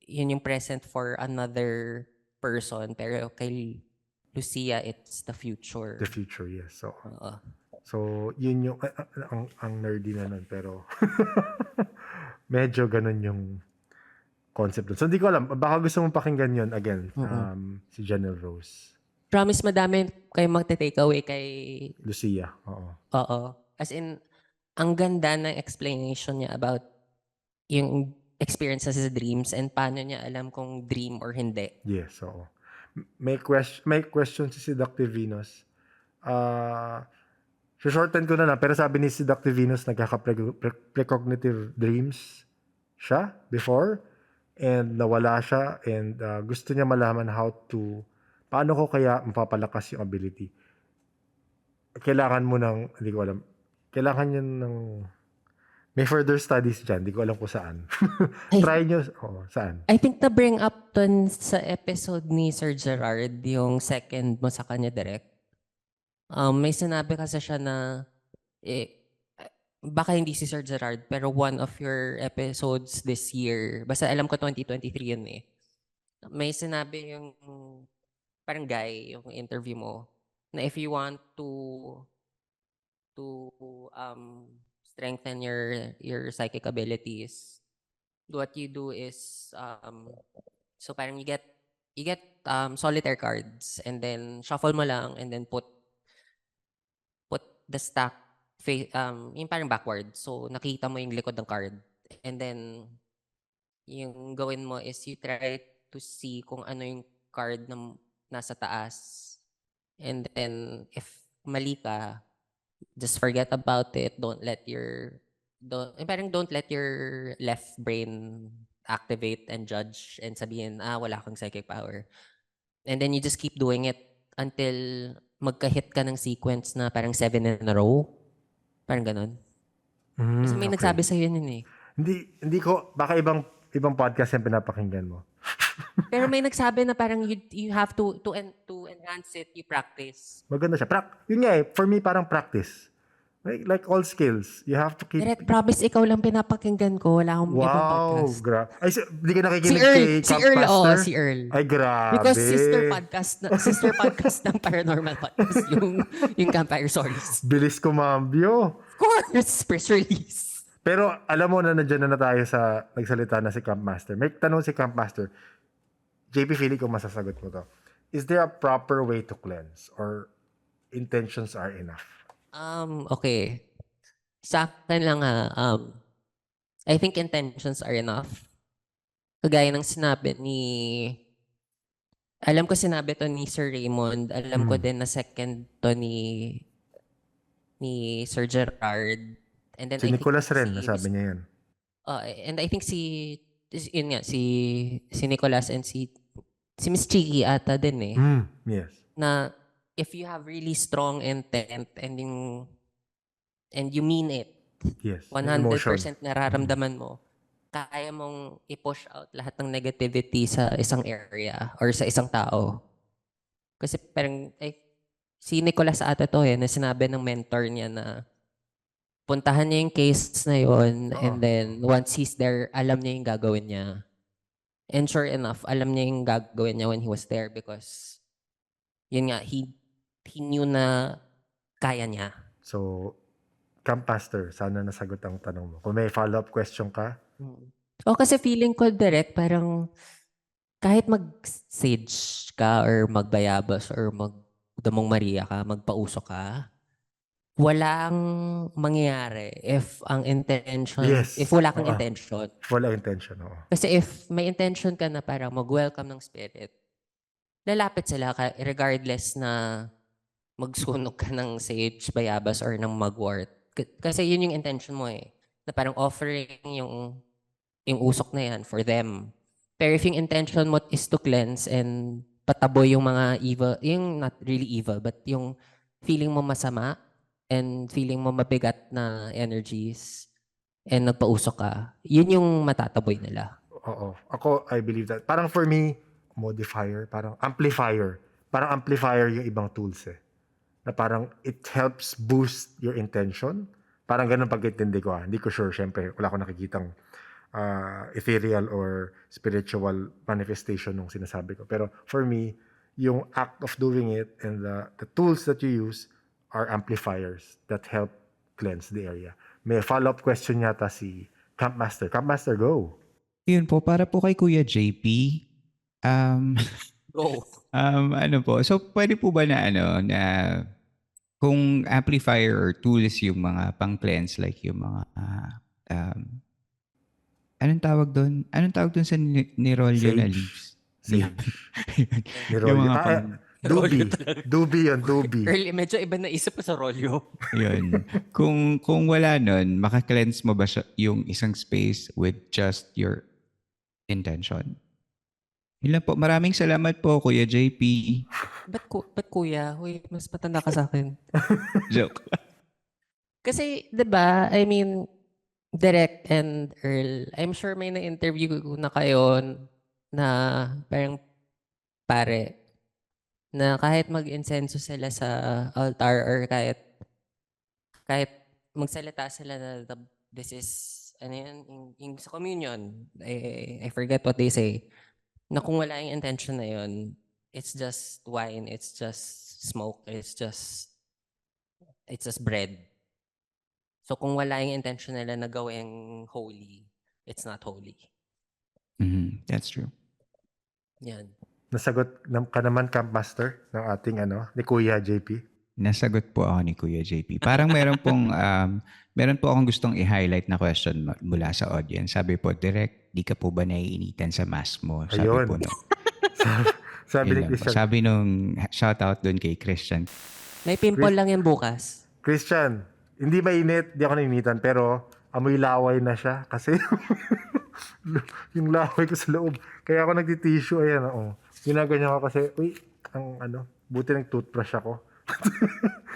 yun yung present for another person. Pero kay Lucia, it's the future. The future, yes. So, Oo. so yun yung, ang nerdy na nun, pero medyo ganun yung concept dun. So, hindi ko alam. Baka gusto mong pakinggan yun again, si Janelle Rose. Promise madami kayo magte-takeaway kay Lucia, oo. Oo. As in, ang ganda ng explanation niya about yung experiences sa dreams and paano niya alam kung dream or hindi. Yes, oo. May question si Seductive Venus. Shorten ko na lang, pero sabi ni Seductive Venus, nagkaka-precognitive dreams siya before and nawala siya and gusto niya malaman paano ko kaya mapapalakas yung ability. Kailangan mo hindi ko alam, kailangan niya may further studies dyan, hindi ko alam kung saan. Try nyo, saan? I think na-bring up dun sa episode ni Sir Gerard, yung second mo sa kanya direct. May sinabi kasi siya na, baka hindi si Sir Gerard, pero one of your episodes this year, basta alam ko 2023 yun eh. May sinabi yung parang guy, yung interview mo, na if you want to strengthen your psychic abilities, what you do is so parang you get solitaire cards and then shuffle mo lang and then put the stack yung parang backward, so nakita mo yung likod ng card and then yung gawin mo is you try to see kung ano yung card na nasa taas and then if mali ka, just forget about it. Don't let your left brain activate and judge and sabihin, wala kang psychic power. And then you just keep doing it until magka-hit ka ng sequence na parang 7 in a row. Parang ganun. Kasi may nagsabi sa'yo yun eh. Hindi ko, baka ibang podcast yung pinapakinggan mo. Pero may nagsabi na parang you have to enhance it, you practice. Maganda siya. Yun nga for me parang practice. Like all skills, you have to keep... Direct, promise, ikaw lang pinapakinggan ko. Wala akong ibang Wow, podcast. Ay, di ka Si nakikinig Earl, kay si Camp Earl, Pastor? si Earl. Ay, grabe. Because sister podcast ng Paranormal Podcast, yung Campfire Stories. Bilis kumambyo. Of course, press release. Pero alam mo na nandiyan na tayo sa nagsalita na si Camp Master. May tanong si Camp Master. JP, feeling ko masasagot mo to. Is there a proper way to cleanse or intentions are enough? Okay. Sa akin lang I think intentions are enough. Kagaya ng sinabi alam ko sinabi to ni Sir Raymond, alam ko din na second to ni Sir Gerard. And then Si I think Nicholas rin, si nasabi niya yan. and I think yun nga, si Nicholas and si Miss Chiki ata din Yes. na if you have really strong intent and you mean it, Yes. 100% Emotion. nararamdaman mo, kaya mong i-push out lahat ng negativity sa isang area or sa isang tao. Kasi parang, si Nicholas ata to na sinabi ng mentor niya na puntahan niya yung case na yun and then once he's there, alam niya yung gagawin niya. And sure enough, alam niya yung gagawin niya when he was there because yun nga, he knew na kaya niya. So, Camp Pastor, sana nasagot ang tanong mo. Kung may follow-up question ka, Kasi feeling ko direct, parang kahit mag-sage ka or magbayabas or magdamong Maria ka, magpauso ka, walang mangyayari if ang intention, Yes. if wala kang intention. wala intention. Oo. Kasi if may intention ka na parang mag-welcome ng spirit, lalapit sila regardless na magsunog ka ng sage, bayabas, or ng magwort. Kasi yun yung intention mo na parang offering yung usok na yan for them. Pero if yung intention mo is to cleanse and pataboy yung mga evil, yung not really evil, but yung feeling mo masama and feeling mo mabigat na energies and nagpausok ka, yun yung matataboy nila. Oo. Ako, I believe that. Parang for me, modifier, parang amplifier. Parang amplifier yung ibang tools Na parang it helps boost your intention. Parang ganun pag-intindi ko. Hindi ko sure, syempre, wala akong nakikitang ethereal or spiritual manifestation nung sinasabi ko. Pero for me, yung act of doing it and the tools that you use are amplifiers that help cleanse the area. May follow-up question yata si Camp Master. Camp Master, go. Yun po, para po kay Kuya JP. Go. Ano po, so pwede po ba na kung amplifier or tools yung mga pang-cleanse, like yung mga, anong tawag doon? Anong tawag doon sa nirolyo na Sage. leaves? Sage. Yung Nirolyo. mga Dubi. Dubi yun, dubi. Early, medyo iba na isip ko sa rolyo. Yun. Kung wala nun, maka-cleanse mo ba yung isang space with just your intention? Yun lang po. Maraming salamat po, Kuya JP. Ba't kuya? Uy, mas matanda ka sa akin. Joke. Kasi, di ba, I mean, Direct and Earl, I'm sure may na-interview na kayo na parang pare, na kahit mag-insenso sila sa altar or kahit magsalita sila na this is, ano yan, yung sa communion, I forget what they say, na kung wala yung intention na yun, it's just wine, it's just smoke, it's just bread. So kung wala yung intention nila na gawing holy, it's not holy. That's true. Yan. Nasagot ka naman, Camp Master, ng ating ni Kuya JP. Nasagot po ako ni Kuya JP. Parang meron po akong gustong i-highlight na question mula sa audience. Sabi po, Direk, di ka po ba naiinitan sa mask mo? Sabi Ayun. po no. Sabi ni Christian. Sabi nung shoutout doon kay Christian. May pimple lang yan bukas. Christian, hindi mainit, di ako nainitan, pero amoy laway na siya kasi yung laway ko sa loob. Kaya ako nagti-tissue, ayan, ginaganyan ko kasi, buti ng toothbrush ako.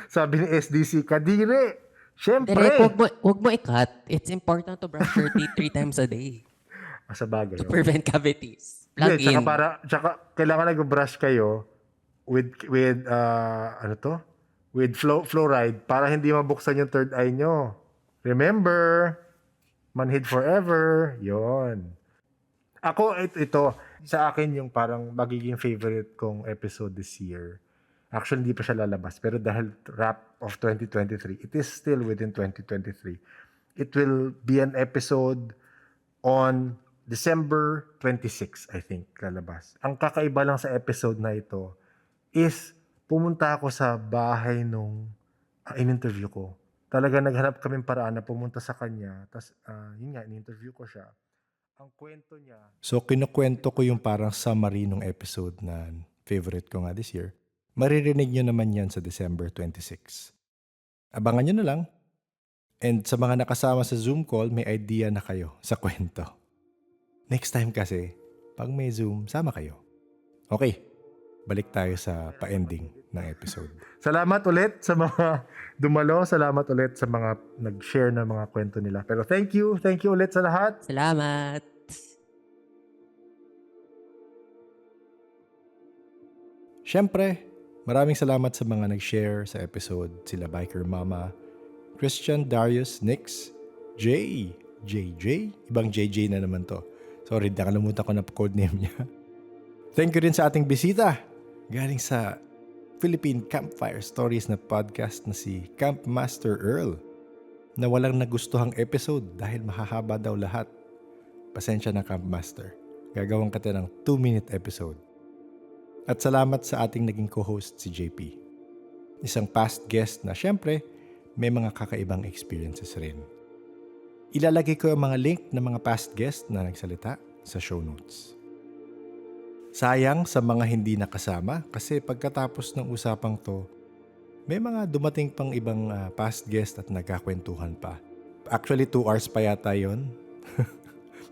Sabi ni SDC, kadire! Siyempre! Direct, wag mo i-cut. It's important to brush your teeth 3 times a day Sa bagay. to prevent cavities. Plug Hindi, in. tsaka kailangan nag-brush kayo with with fluoride para hindi mabuksan yung third eye nyo. Remember, manhid forever. Yon. Ako, ito, sa akin yung parang magiging favorite kong episode this year. Actually, hindi pa siya lalabas. Pero dahil wrap of 2023, it is still within 2023. It will be an episode on December 26, I think, lalabas. Ang kakaiba lang sa episode na ito is pumunta ako sa bahay nung in-interview ko. Talaga naghanap kaming paraan na pumunta sa kanya. Tapos, yun nga, in-interview ko siya. Ang kwento niya... So, kinukwento ko yung parang summary ng episode na favorite ko nga this year. Maririnig nyo naman yan sa December 26. Abangan nyo na lang. And sa mga nakasama sa Zoom call, may idea na kayo sa kwento. Next time kasi, pag may Zoom, sama kayo. Okay, balik tayo sa pa-ending ng episode. Salamat ulit sa mga dumalo. Salamat ulit sa mga nag-share ng mga kwento nila. Pero thank you ulit sa lahat. Salamat! Siyempre, maraming salamat sa mga nag-share sa episode. Sila Biker Mama, Christian, Darius, Nix, JJ, ibang JJ na naman to. Sorry, nakalimutan ko na codename niya. Thank you rin sa ating bisita. Galing sa Philippine Campfire Stories na podcast na si Camp Master Earl na walang nagustuhang episode dahil mahahaba daw lahat. Pasensya na, Camp Master. Gagawin ka ng 2-minute episode. At salamat sa ating naging co-host si JP. Isang past guest na syempre may mga kakaibang experiences rin. Ilalagay ko ang mga link ng mga past guest na nagsalita sa show notes. Sayang sa mga hindi nakasama kasi pagkatapos ng usapang to, may mga dumating pang ibang past guest at nagkakwentuhan pa. Actually, 2 hours pa yata yun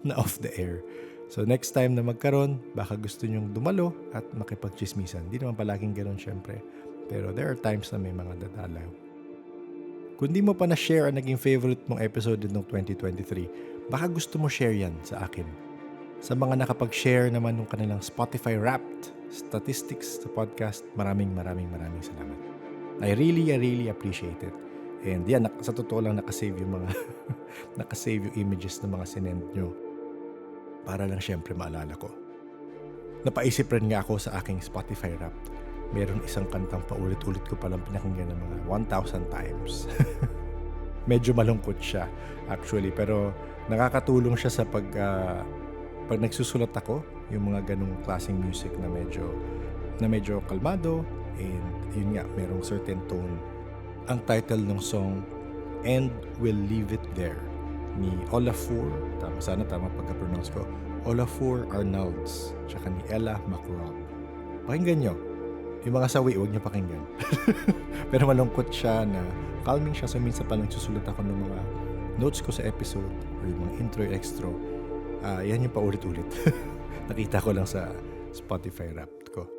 na off the air. So next time na magkaroon, baka gusto nyong dumalo at makipagchismisan. Hindi naman palaging ganoon syempre. Pero there are times na may mga dadalaw. Kung di mo pa na-share ang naging favorite mong episode ng 2023, baka gusto mo share yan sa akin. Sa mga nakapag-share naman ng kanilang Spotify Wrapped statistics sa podcast, maraming salamat. I really appreciate it. And yan, sa totoo lang nakasave yung mga nakasave yung images ng mga sinend nyo. Para lang syempre maalala ko. Napaisip rin nga ako sa aking Spotify Wrapped. Meron isang kantang paulit-ulit ko palang pinakinggan ng mga 1,000 times. Medyo malungkot siya actually, pero nakakatulong siya sa pag nagsusulat ako, yung mga ganung klaseng music na medyo kalmado, and yun nga, merong certain tone. Ang title ng song, And We'll Leave It There, ni Olafur, tama pagka-pronounce ko, Olafur Arnalds, tsaka ni Ella McRobb. Pakinggan nyo. Yung mga sawi, huwag nyo pakinggan. Pero malungkot siya na calming siya. So minsan pa nagsusulat ako ng mga notes ko sa episode or yung mga intro, extra. Yan yung paulit-ulit. Nakita ko lang sa Spotify Wrapped ko.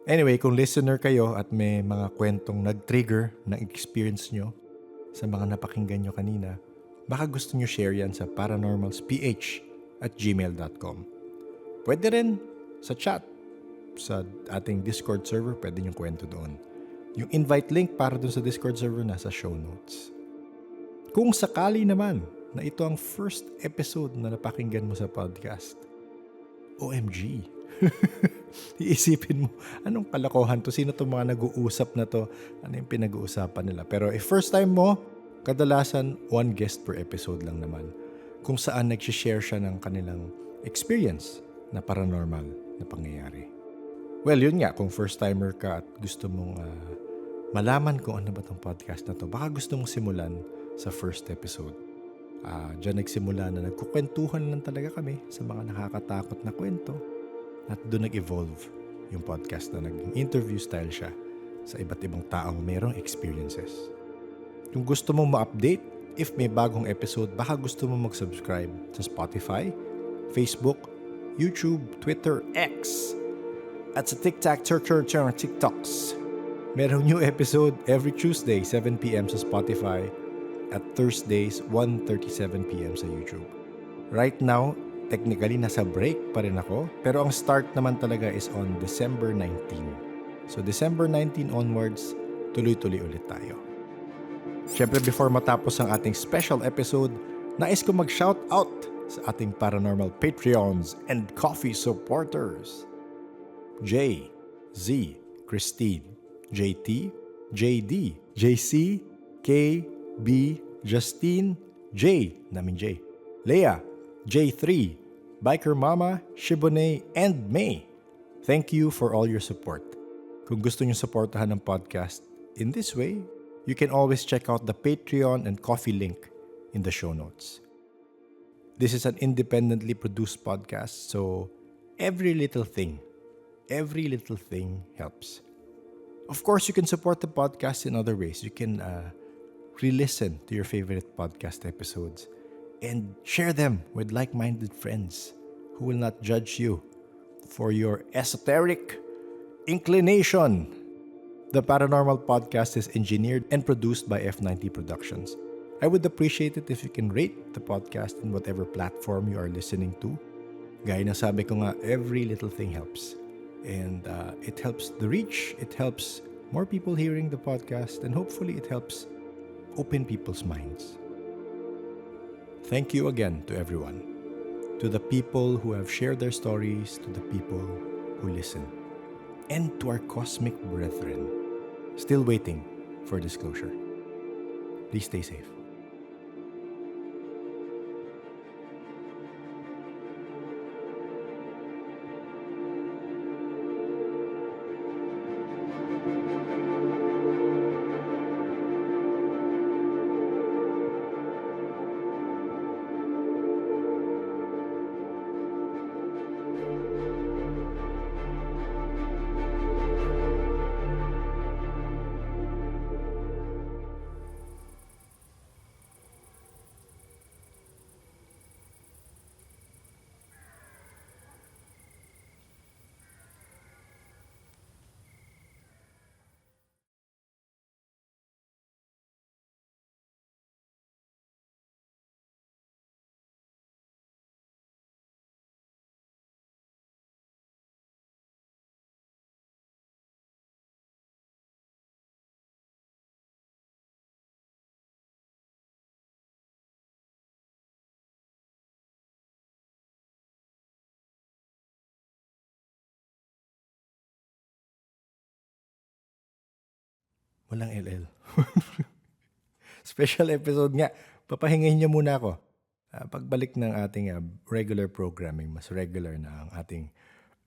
Anyway, kung listener kayo at may mga kwentong nag-trigger ng experience nyo sa mga napakinggan nyo kanina, baka gusto nyo share yan sa paranormalsph@gmail.com. Pwede rin sa chat sa ating Discord server, pwede nyo kwento doon. Yung invite link para doon sa Discord server nasa show notes. Kung sakali naman na ito ang first episode na napakinggan mo sa podcast, OMG! Iisipin mo, anong kalokohan to? Sino itong mga nag-uusap na to? Ano yung pinag-uusapan nila? Pero if first time mo, kadalasan 1 guest per episode lang naman. Kung saan nag-share siya ng kanilang experience na paranormal na pangyayari. Well, yun nga, kung first timer ka at gusto mong malaman kung ano ba itong podcast na to, baka gusto mong simulan sa first episode. Diyan nagsimula na nagkukwentuhan lang talaga kami sa mga nakakatakot na kwento at doon nag-evolve yung podcast na naging interview style siya sa iba't ibang taong mayroong experiences. Kung gusto mong ma-update, if may bagong episode, baka gusto mong mag-subscribe sa Spotify, Facebook, YouTube, Twitter, X, at sa TikToks. Merong new episode every Tuesday, 7 p.m. sa Spotify at Thursdays, 1:37 p.m. sa YouTube. Right now, technically nasa break pa rin ako, pero ang start naman talaga is on December 19. So December 19 onwards, tuloy-tuloy ulit tayo. Siyempre, before matapos ang ating special episode, nais ko mag-shout out sa ating paranormal Patreons and coffee supporters. J, Z, Christine, JT, JD, JC, K, B, Justine, J, namin J, Leah, J3, Biker Mama, Shibone, and May. Thank you for all your support. Kung gusto niyo supportahan ng podcast in this way, you can always check out the Patreon and coffee link in the show notes. This is an independently produced podcast, so every little thing helps. Of course, you can support the podcast in other ways. You can re-listen to your favorite podcast episodes and share them with like-minded friends who will not judge you for your esoteric inclination. The Paranormal Podcast is engineered and produced by F90 Productions. I would appreciate it if you can rate the podcast in whatever platform you are listening to. Gaya na sabi ko nga, every little thing helps. And it helps the reach, it helps more people hearing the podcast, and hopefully it helps open people's minds. Thank you again to everyone. To the people who have shared their stories, to the people who listen. And to our cosmic brethren, still waiting for disclosure. Please stay safe. Walang LL. Special episode nga. Papahingahin niyo muna ako. Pagbalik ng ating regular programming, mas regular na ang ating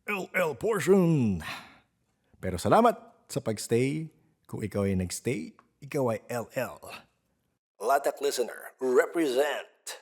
LL portion. Pero salamat sa pagstay. Kung ikaw ay nagstay, ikaw ay LL. Latak listener, represent.